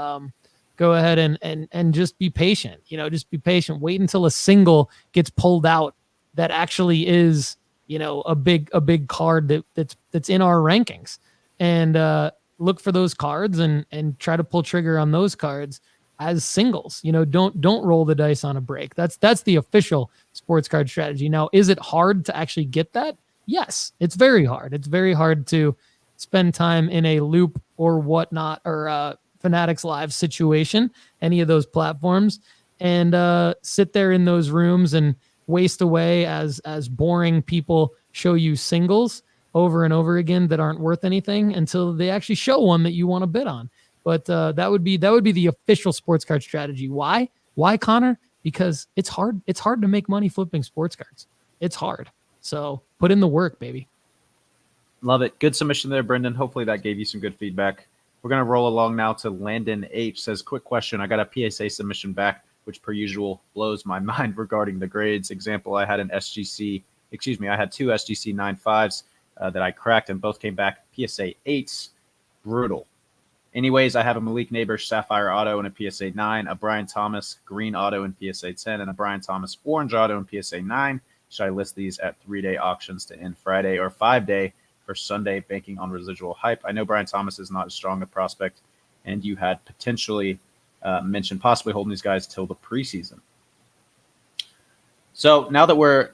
go ahead and just be patient. Just be patient. Wait until a single gets pulled out that actually is a big card that's in our rankings, and look for those cards and try to pull trigger on those cards as singles. Don't roll the dice on a break. That's the official sports card strategy. Now, is it hard to actually get that? Yes, it's very hard. It's very hard to spend time in a Loop or whatnot, or Fanatics Live situation, any of those platforms, and sit there in those rooms and waste away as boring people show you singles over and over again that aren't worth anything until they actually show one that you want to bid on. But that would be the official sports card strategy. Why, Connor? Because it's hard. It's hard to make money flipping sports cards. It's hard. So put in the work, baby. Love it. Good submission there, Brendan. Hopefully that gave you some good feedback. We're going to roll along now to Landon H. Says, quick question. I got a PSA submission back, which per usual blows my mind regarding the grades. Example, I had two SGC 9.5s that I cracked, and both came back PSA 8s. Brutal. Anyways, I have a Malik Neighbors Sapphire Auto and a PSA 9, a Brian Thomas Green Auto in PSA 10, and a Brian Thomas Orange Auto in PSA 9. Should I list these at 3-day auctions to end Friday, or 5-day for Sunday, banking on residual hype? I know Brian Thomas is not as strong a prospect, and you had potentially mentioned possibly holding these guys till the preseason. So now that we're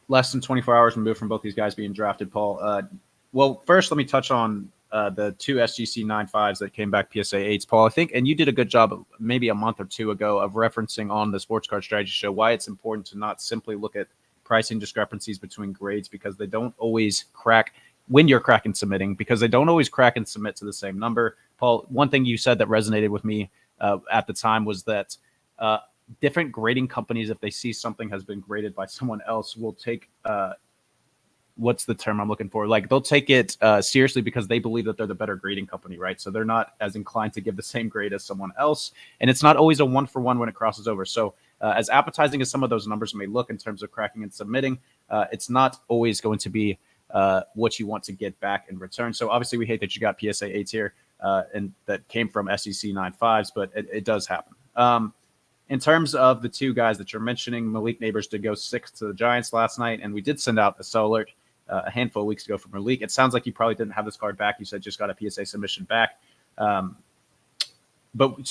less than 24 hours removed from both these guys being drafted, Paul, well, first let me touch on the two SGC 9.5s that came back PSA 8s, Paul, I think, and you did a good job maybe a month or two ago of referencing on the Sports Card Strategy Show why it's important to not simply look at pricing discrepancies between grades, because they don't always crack when you're cracking submitting, because they don't always crack and submit to the same number. Paul, one thing you said that resonated with me at the time was that different grading companies, if they see something has been graded by someone else, will take what's the term I'm looking for? Like they'll take it seriously because they believe that they're the better grading company, right? So they're not as inclined to give the same grade as someone else. And it's not always a 1-for-1 when it crosses over. So as appetizing as some of those numbers may look in terms of cracking and submitting, it's not always going to be what you want to get back in return. So obviously we hate that you got PSA 8s here and that came from SEC 9.5s, but it does happen. In terms of the two guys that you're mentioning, Malik Neighbors did go 6 to the Giants last night, and we did send out a sell alert a handful of weeks ago from Malik. It sounds like you probably didn't have this card back. You said just got a PSA submission back. So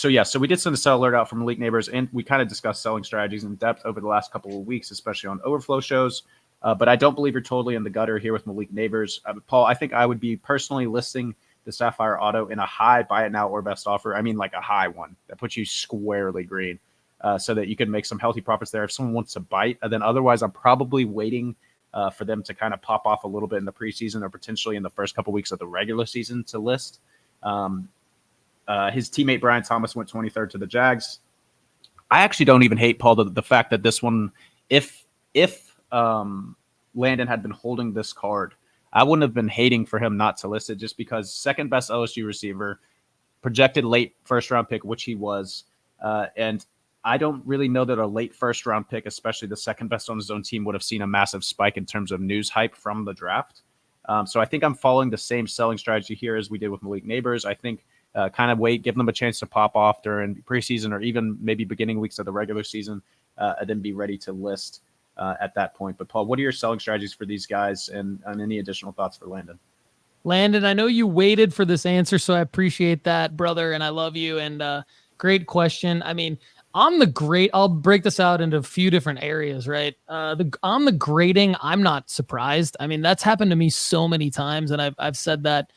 we did send a sell alert out from Malik Neighbors, and we kind of discussed selling strategies in depth over the last couple of weeks, especially on Overflow shows. But I don't believe you're totally in the gutter here with Malik Neighbors. Paul, I think I would be personally listing the Sapphire Auto in a high buy it now or best offer. I mean, like a high one that puts you squarely green. So that you can make some healthy profits there if someone wants to bite. And then otherwise, I'm probably waiting for them to kind of pop off a little bit in the preseason or potentially in the first couple weeks of the regular season to list. His teammate Brian Thomas went 23rd to the Jags. I actually don't even hate, Paul, the fact that this one, if Landon had been holding this card, I wouldn't have been hating for him not to list it, just because second best LSU receiver, projected late first round pick, which he was, and I don't really know that a late first round pick, especially the second best on his own team, would have seen a massive spike in terms of news hype from the draft. So I think I'm following the same selling strategy here as we did with Malik Neighbors. I think kind of wait, give them a chance to pop off during preseason or even maybe beginning weeks of the regular season, and then be ready to list at that point. But Paul, what are your selling strategies for these guys, and any additional thoughts for Landon? Landon, I know you waited for this answer, so I appreciate that, brother, and I love you. And great question. I mean, I'll break this out into a few different areas, right? On the grading, I'm not surprised. I mean, that's happened to me so many times, and I've said that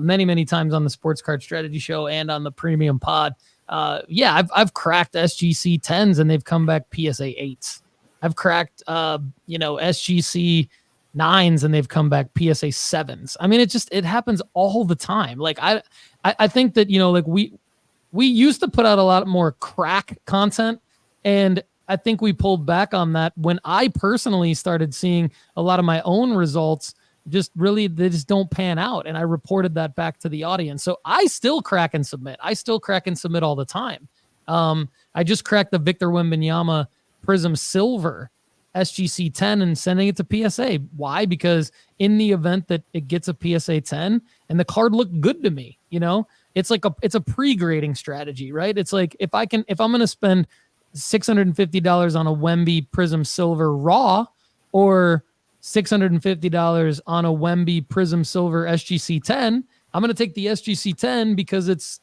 many times on the Sports Card Strategy Show and on the Premium Pod. I've cracked SGC 10s and they've come back PSA 8s. I've cracked SGC 9s and they've come back PSA 7s. I mean, it happens all the time. Like I think that we used to put out a lot more crack content, and I think we pulled back on that when I personally started seeing a lot of my own results they just don't pan out. And I reported that back to the audience. So I still crack and submit. All the time. I just cracked the Victor Wembanyama Prism Silver SGC 10 and sending it to PSA. Why? Because in the event that it gets a PSA 10 and the card looked good to me, it's a pre-grading strategy, right? It's like if I'm going to spend $650 on a Wemby Prism Silver Raw or $650 on a Wemby Prism Silver SGC 10, I'm going to take the SGC 10 because it's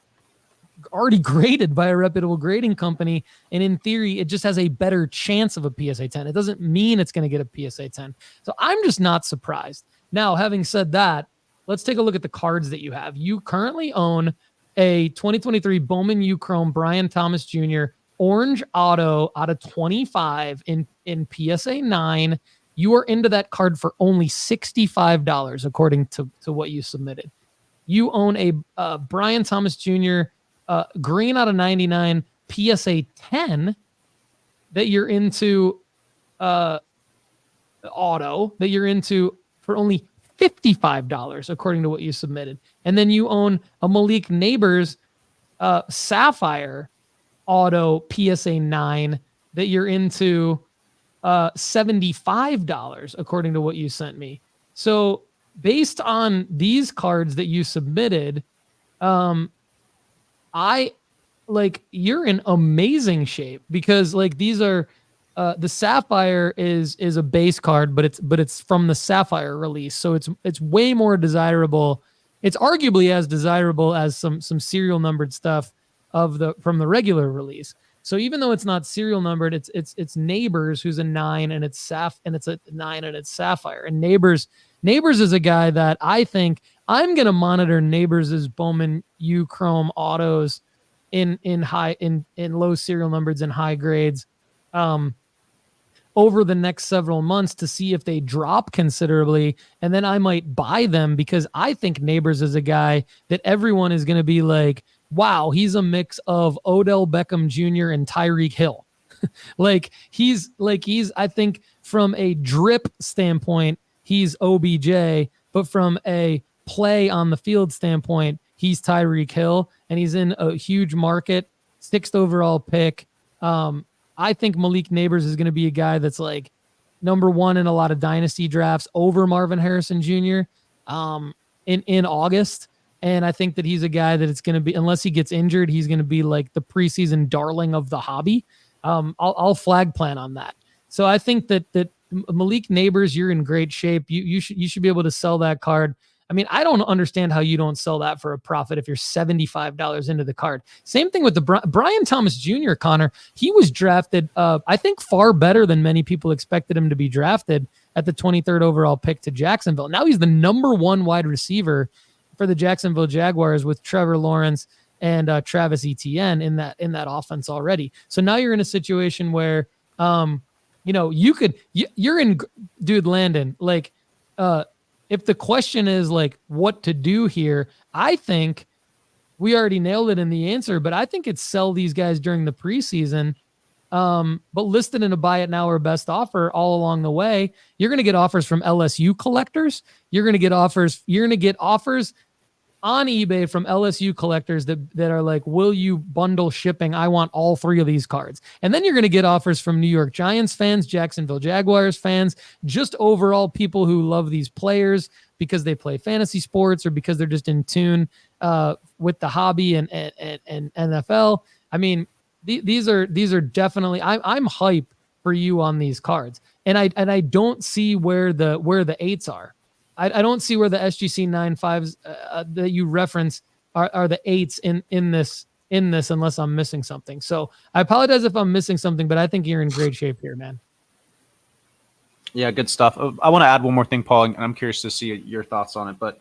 already graded by a reputable grading company. And in theory, it just has a better chance of a PSA 10. It doesn't mean it's going to get a PSA 10. So I'm just not surprised. Now, having said that, let's take a look at the cards that you have. You currently own a 2023 Bowman U-Chrome Brian Thomas Jr. Orange Auto out of 25 in PSA 9. You are into that card for only $65, according to what you submitted. You own a Brian Thomas Jr. Green out of 99 PSA 10 that you're into auto that you're into for only $55, according to what you submitted. And then you own a Malik Neighbors Sapphire Auto PSA 9 that you're into $75, according to what you sent me. So based on these cards that you submitted, you're in amazing shape, because these are the Sapphire is a base card, but it's from the Sapphire release, so it's way more desirable. It's arguably as desirable as some serial numbered stuff from the regular release. So even though it's not serial numbered, it's Neighbors, who's a 9, and it's a 9 and it's Sapphire. And Neighbors Neighbors is a guy that I think I'm going to monitor Neighbors' Bowman U Chrome autos in low serial numbers and high grades over the next several months to see if they drop considerably. And then I might buy them because I think Neighbors is a guy that everyone is going to be like, wow, he's a mix of Odell Beckham Jr. and Tyreek Hill. he's I think from a drip standpoint, he's OBJ, but from a play on the field standpoint, he's Tyreek Hill, and he's in a huge market, 6th overall pick. I think Malik Neighbors is going to be a guy that's like number 1 in a lot of dynasty drafts over Marvin Harrison Jr. In August. And I think that he's a guy that it's going to be, unless he gets injured, he's going to be like the preseason darling of the hobby. I'll flag plan on that. So I think that Malik Neighbors, you're in great shape. You should be able to sell that card. I mean, I don't understand how you don't sell that for a profit if you're $75 into the card. Same thing with the Brian Thomas Jr., Connor. He was drafted, I think, far better than many people expected him to be drafted at the 23rd overall pick to Jacksonville. Now he's the number 1 wide receiver for the Jacksonville Jaguars with Trevor Lawrence and Travis Etienne in that offense already. So now you're in a situation where, you're in, dude, Landon, like, if the question is like what to do here, I think we already nailed it in the answer, but I think it's sell these guys during the preseason, but listed in a buy it now or best offer all along the way. You're going to get offers from LSU collectors. You're going to get offers on eBay from LSU collectors that are like, will you bundle shipping? I want all 3 of these cards. And then you're going to get offers from New York Giants fans, Jacksonville Jaguars fans, just overall people who love these players because they play fantasy sports or because they're just in tune with the hobby and NFL. I mean, these are definitely, I'm hype for you on these cards. And I don't see where the 8s are. I don't see where the SGC 9.5s that you reference are the 8s in this unless I'm missing something. So I apologize if I'm missing something, but I think you're in great shape here, man. Yeah, good stuff. I want to add one more thing, Paul, and I'm curious to see your thoughts on it. But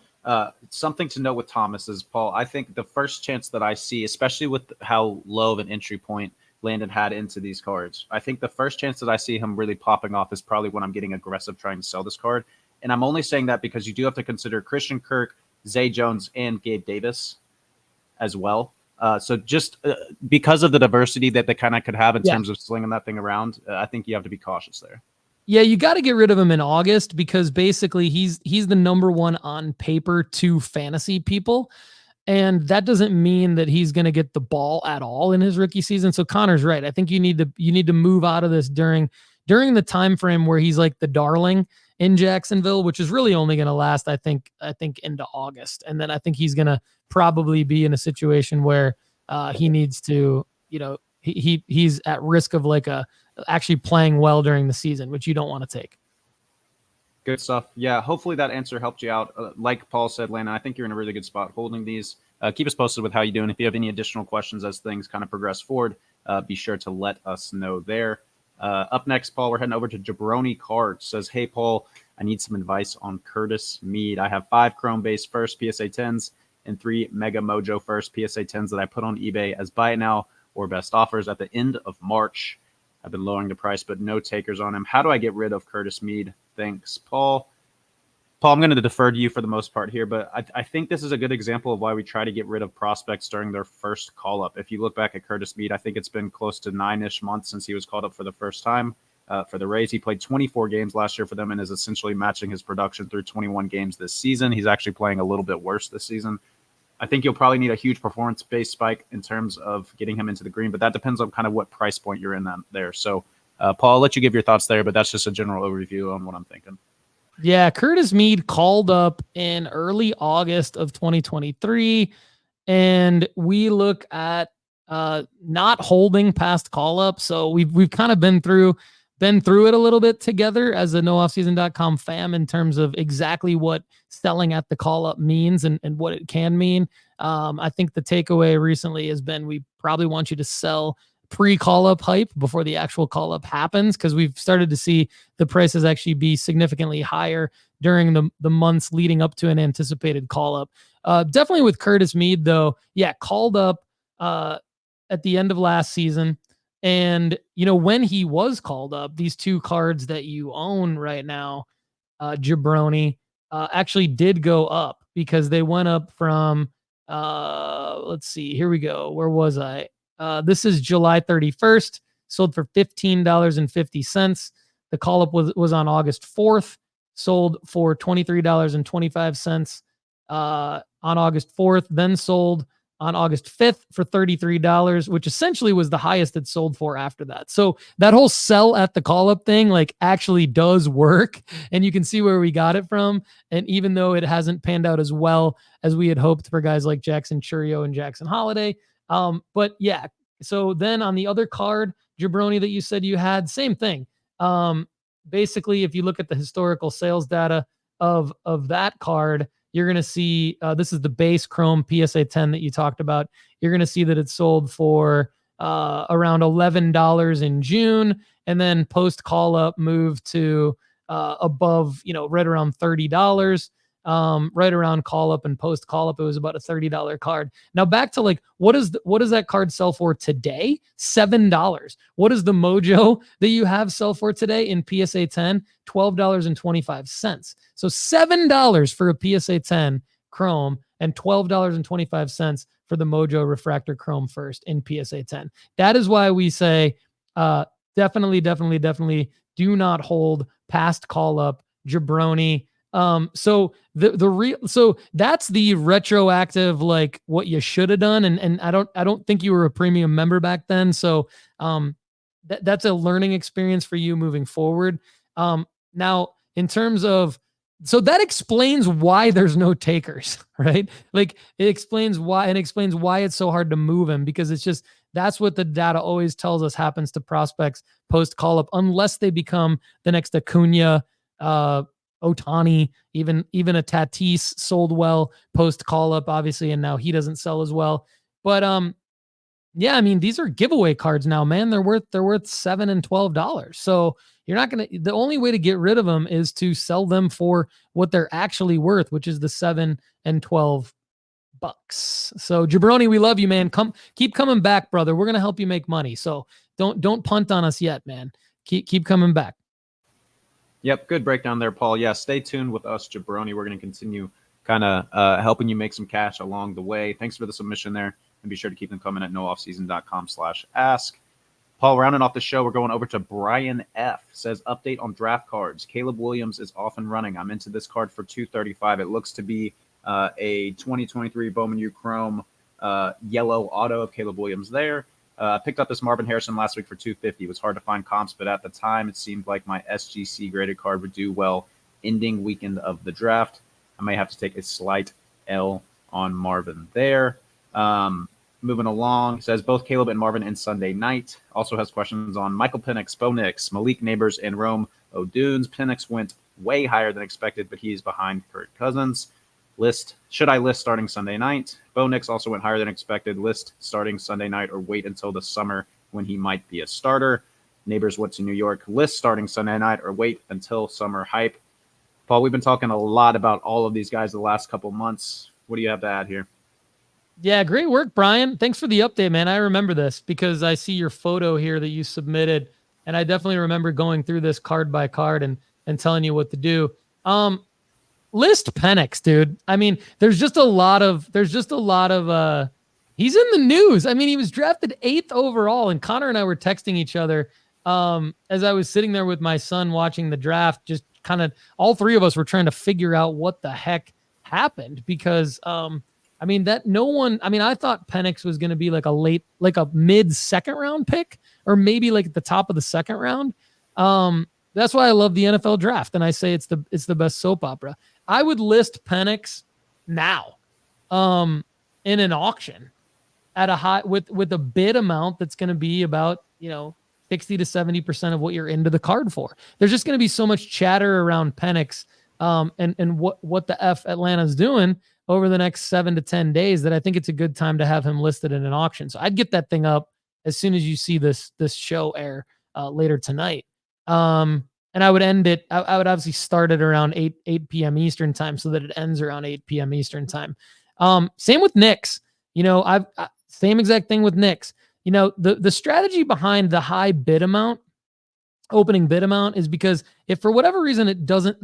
something to note with Thomas is, Paul, I think the first chance that I see, especially with how low of an entry point Landon had into these cards, I think the first chance that I see him really popping off is probably when I'm getting aggressive trying to sell this card. And I'm only saying that because you do have to consider Christian Kirk, Zay Jones, and Gabe Davis as well. So just because of the diversity that they kind of could have in terms of slinging that thing around, I think you have to be cautious there. Yeah, you got to get rid of him in August because basically he's the number 1 on paper to fantasy people. And that doesn't mean that he's going to get the ball at all in his rookie season. So Connor's right. I think you need to move out of this during the time frame where he's like the darling in Jacksonville, which is really only going to last, I think into August. And then I think he's going to probably be in a situation where he needs to, he's at risk of like actually playing well during the season, which you don't want to take. Good stuff. Yeah, hopefully that answer helped you out. Like Paul said, Lana, I think you're in a really good spot holding these. Keep us posted with how you're doing. If you have any additional questions as things kind of progress forward, be sure to let us know there. Up next, Paul, we're heading over to Jabroni Cards. Says, hey, Paul, I need some advice on Curtis Mead. I have 5 Chrome-based first PSA 10s and 3 Mega Mojo first PSA 10s that I put on eBay as buy it now or best offers at the end of March. I've been lowering the price, but no takers on him. How do I get rid of Curtis Mead? Thanks, Paul. Paul, I'm going to defer to you for the most part here, but I think this is a good example of why we try to get rid of prospects during their first call-up. If you look back at Curtis Mead, I think it's been close to 9-ish months since he was called up for the first time for the Rays. He played 24 games last year for them and is essentially matching his production through 21 games this season. He's actually playing a little bit worse this season. I think you'll probably need a huge performance-based spike in terms of getting him into the green, but that depends on kind of what price point you're in there. So, Paul, I'll let you give your thoughts there, but that's just a general overview on what I'm thinking. Yeah, Curtis Mead called up in early August of 2023, and we look at not holding past call up. So we've kind of been through it a little bit together as a nooffseason.com fam in terms of exactly what selling at the call up means and what it can mean. I think the takeaway recently has been we probably want you to sell pre-call up hype before the actual call up happens, because we've started to see the prices actually be significantly higher during the months leading up to an anticipated call up. Definitely with Curtis Mead though, yeah, called up at the end of last season. And when he was called up, these two cards that you own right now, Jabroni, actually did go up, because they went up from let's see, here we go. Where was I? This is July 31st, sold for $15.50. The call up was on August 4th, sold for $23.25 on August 4th, then sold on August 5th for $33, which essentially was the highest it sold for after that. So that whole sell at the call up thing like actually does work, and you can see where we got it from. And even though it hasn't panned out as well as we had hoped for guys like Jackson Churio and Jackson Holiday, but yeah. So then on the other card, Jabroni, that you said you had, same thing. Basically, if you look at the historical sales data of that card, you're going to see, this is the base Chrome PSA 10 that you talked about. You're going to see that it sold for around $11 in June, and then post call up moved to above, right around $30. Right around call up and post call up, it was about a $30 card. Now back to like, what does that card sell for today? $7. What does the Mojo that you have sell for today in PSA 10? $12.25. So $7 for a PSA 10 Chrome and $12.25 for the Mojo Refractor Chrome First in PSA 10. That is why we say definitely do not hold past call up Jabroni. So so that's the retroactive, like what you should have done. And I don't think you were a premium member back then. So, that's a learning experience for you moving forward. Now in terms of, so that explains why there's no takers, right? Like it explains why it's so hard to move him, because it's just, that's what the data always tells us happens to prospects post call up, unless they become the next Acuna, Otani, even a Tatis sold well post call up, obviously, and now he doesn't sell as well. But yeah, I mean, these are giveaway cards now, man. They're worth $7 and $12. So you're not gonna. The only way to get rid of them is to sell them for what they're actually worth, which is the $7 and $12. So Jabroni, we love you, man. Keep coming back, brother. We're gonna help you make money. So don't punt on us yet, man. Keep coming back. Yep, good breakdown there, Paul. Yeah, stay tuned with us, Jabroni. We're going to continue kind of helping you make some cash along the way. Thanks for the submission there, and be sure to keep them coming at nooffseason.com/ask. Paul, rounding off the show, we're going over to Brian F. Says, update on draft cards. Caleb Williams is off and running. I'm into this card for $235. It looks to be a 2023 Bowman U Chrome yellow auto of Caleb Williams there. Picked up this Marvin Harrison last week for $250. It was hard to find comps, but at the time, it seemed like my SGC graded card would do well ending weekend of the draft. I may have to take a slight L on Marvin there. Moving along, says both Caleb and Marvin in Sunday night. Also has questions on Michael Penix, Bo Nix, Malik Neighbors, and Rome O'Dunes. Penix went way higher than expected, but he's behind Kirk Cousins. Should I list starting Sunday night? Bo Nix also went higher than expected. List starting Sunday night or wait until the summer when he might be a starter. Neighbors went to New York. List starting Sunday night or wait until summer hype. Paul, we've been talking a lot about all of these guys the last couple months. What do you have to add here? Yeah, great work, Brian. Thanks for the update, man. I remember this because I see your photo here that you submitted, and I definitely remember going through this card by card and telling you what to do. List Penix, dude. I mean, there's just a lot of he's in the news. I mean, he was drafted 8th overall, and Connor and I were texting each other as I was sitting there with my son watching the draft. Just kind of all three of us were trying to figure out what the heck happened, because I mean, I thought Penix was going to be like a mid second round pick, or maybe like at the top of the second round. That's why I love the NFL draft, and I say it's the best soap opera. I would list Penix now, in an auction at a high with a bid amount that's going to be about 60 to 70% of what you're into the card for. There's just going to be so much chatter around Penix, and what the F Atlanta's doing over the next 7 to 10 days, that I think it's a good time to have him listed in an auction. So I'd get that thing up as soon as you see this show air later tonight. And I would end it. I would obviously start it around 8 p.m. Eastern time so that it ends around 8 p.m. Eastern time. Same with Knicks. Same exact thing with Knicks. The strategy behind the high bid amount, opening bid amount, is because if for whatever reason it doesn't,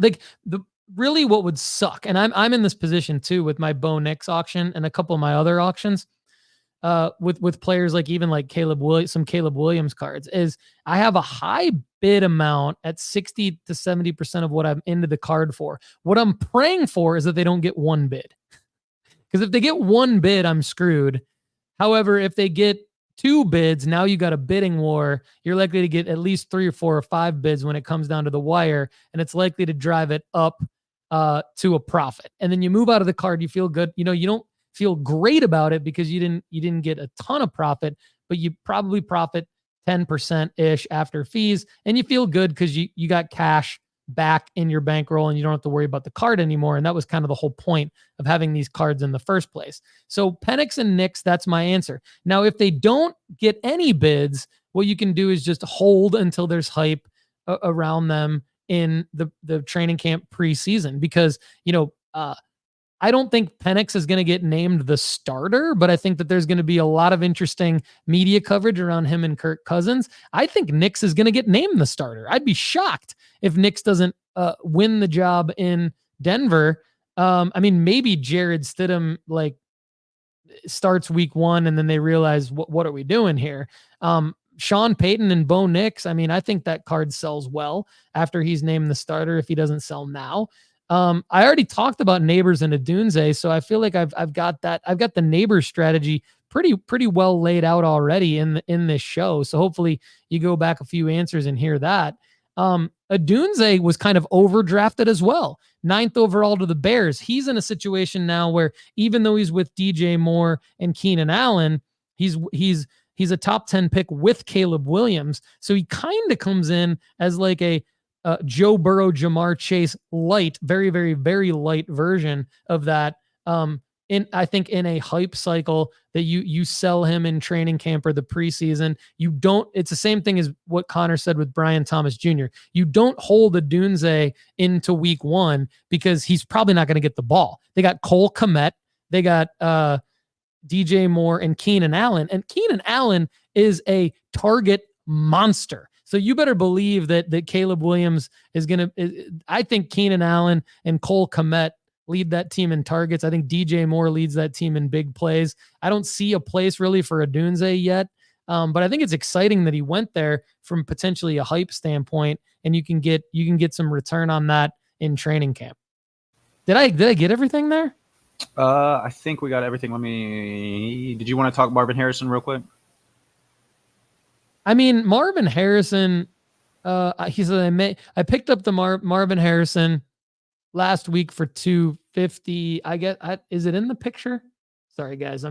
really what would suck, and I'm in this position too with my Bo Nix auction and a couple of my other auctions, with players like even like Caleb Williams cards, is I have a high bid amount at 60 to 70% of what I'm into the card for. What I'm praying for is that they don't get one bid. Because if they get one bid, I'm screwed. However, if they get two bids, now you got a bidding war. You're likely to get at least 3 or 4 or 5 bids when it comes down to the wire, and it's likely to drive it up to a profit. And then you move out of the card, you feel good. You don't feel great about it because you didn't get a ton of profit, but you probably profit 10% ish after fees, and you feel good because you got cash back in your bankroll and you don't have to worry about the card anymore. And that was kind of the whole point of having these cards in the first place. So Penix and Knicks, that's my answer. Now, if they don't get any bids, what you can do is just hold until there's hype around them in the training camp preseason, because I don't think Penix is going to get named the starter, but I think that there's going to be a lot of interesting media coverage around him and Kirk Cousins. I think Knicks is going to get named the starter. I'd be shocked if Knicks doesn't win the job in Denver. Maybe Jared Stidham starts week 1 and then they realize what are we doing here? Sean Payton and Bo Nix, I think that card sells well after he's named the starter if he doesn't sell now. I already talked about Neighbors and Adunze, so I feel like I've got that. I've got the Neighbors strategy pretty well laid out already in this show. So hopefully you go back a few answers and hear that. Adunze was kind of overdrafted as well. 9th overall to the Bears. He's in a situation now where even though he's with DJ Moore and Keenan Allen, he's a top 10 pick with Caleb Williams. So he kind of comes in as like a Joe Burrow, Jamar Chase light, very, very, very light version of that. I think in a hype cycle that you sell him in training camp or the preseason, it's the same thing as what Connor said with Brian Thomas Jr. You don't hold a Dunze into week 1 because he's probably not going to get the ball. They got Cole Kmet, they got DJ Moore and Keenan Allen, and Keenan Allen is a target monster. So you better believe that Caleb Williams is going to, I think Keenan Allen and Cole Kmet lead that team in targets. I think DJ Moore leads that team in big plays. I don't see a place really for Adunze yet. But I think it's exciting that he went there from potentially a hype standpoint, and you can get some return on that in training camp. Did I get everything there? I think we got everything. Did you want to talk Marvin Harrison real quick? Marvin Harrison, he said, I picked up the Marvin Harrison last week for $250. Is it in the picture? Sorry guys.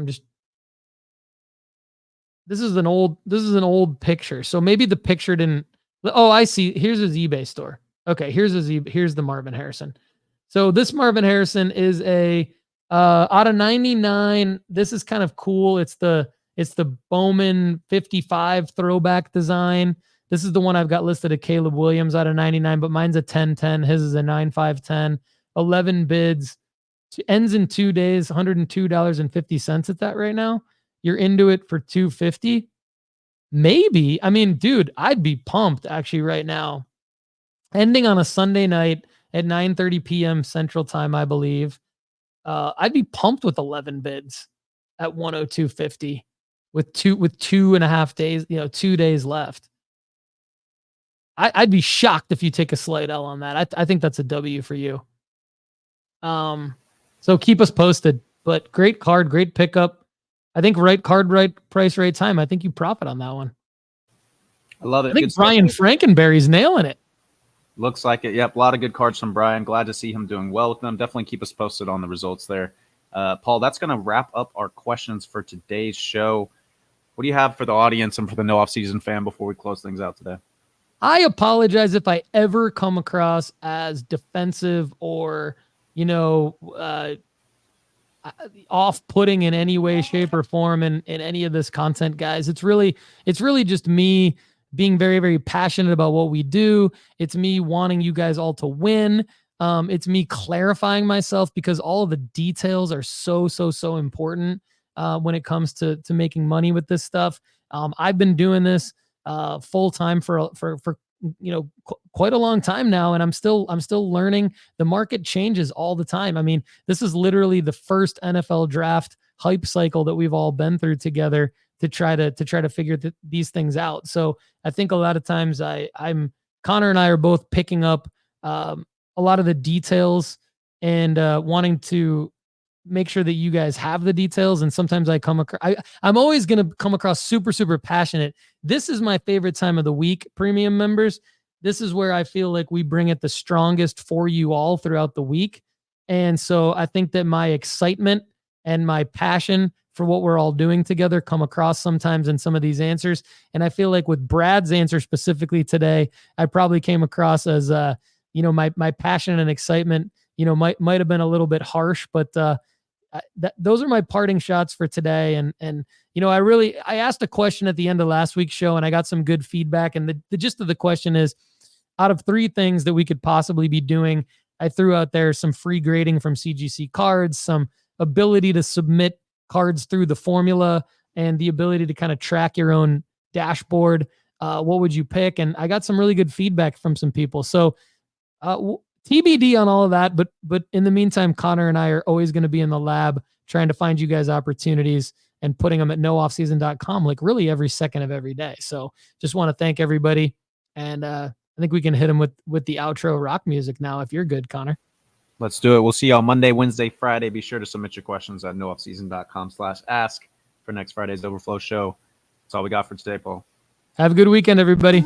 This is an old picture. So maybe the picture didn't. Oh, I see. Here's his eBay store. Okay. Here's the Marvin Harrison. So this Marvin Harrison is a, out of 99. This is kind of cool. It's the Bowman 55 throwback design. This is the one I've got listed at Caleb Williams out of 99, but mine's a 10-10. His is a 9-5-10. 11 bids. Ends in 2 days, $102.50 at that right now. You're into it for $250. Maybe. Dude, I'd be pumped actually right now. Ending on a Sunday night at 9:30 p.m. Central Time, I believe. I'd be pumped with 11 bids at $102.50. With 2.5 days, 2 days left. I'd be shocked if you take a slight L on that. I think that's a W for you. So keep us posted. But great card, great pickup. I think right card, right price, right time. I think you profit on that one. I love it. I think Brian Frankenberry's nailing it. Looks like it. Yep, a lot of good cards from Brian. Glad to see him doing well with them. Definitely keep us posted on the results there. Paul, that's going to wrap up our questions for today's show. What do you have for the audience and for the no off-season fan before we close things out today? I apologize if I ever come across as defensive or, I off-putting in any way, shape, or form in any of this content, guys. It's really just me being very, very passionate about what we do. It's me wanting you guys all to win. It's me clarifying myself, because all of the details are so important when it comes to making money with this stuff. I've been doing this full time for quite a long time now, and I'm still learning. The market changes all the time. I mean, this is literally the first NFL draft hype cycle that we've all been through together to try to figure these things out. So I think a lot of times Connor and I are both picking up a lot of the details and wanting to make sure that you guys have the details. And sometimes I'm always going to come across super passionate. This is my favorite time of the week, premium members. This is where I feel like we bring it the strongest for you all throughout the week. And so I think that my excitement and my passion for what we're all doing together come across sometimes in some of these answers. And I feel like with Brad's answer specifically today, I probably came across as, my passion and excitement, might have been a little bit harsh, but those are my parting shots for today. And I asked a question at the end of last week's show, and I got some good feedback. And the gist of the question is, out of 3 things that we could possibly be doing, I threw out there some free grading from CGC Cards, some ability to submit cards through the formula, and the ability to kind of track your own dashboard. What would you pick? And I got some really good feedback from some people. So TBD on all of that. But in the meantime, Connor and I are always going to be in the lab trying to find you guys opportunities and putting them at nooffseason.com, like really every second of every day. So just want to thank everybody. And I think we can hit them with the outro rock music now, if you're good, Connor. Let's do it. We'll see you on Monday, Wednesday, Friday. Be sure to submit your questions at nooffseason.com/ask for next Friday's Overflow Show. That's all we got for today, Paul. Have a good weekend, everybody.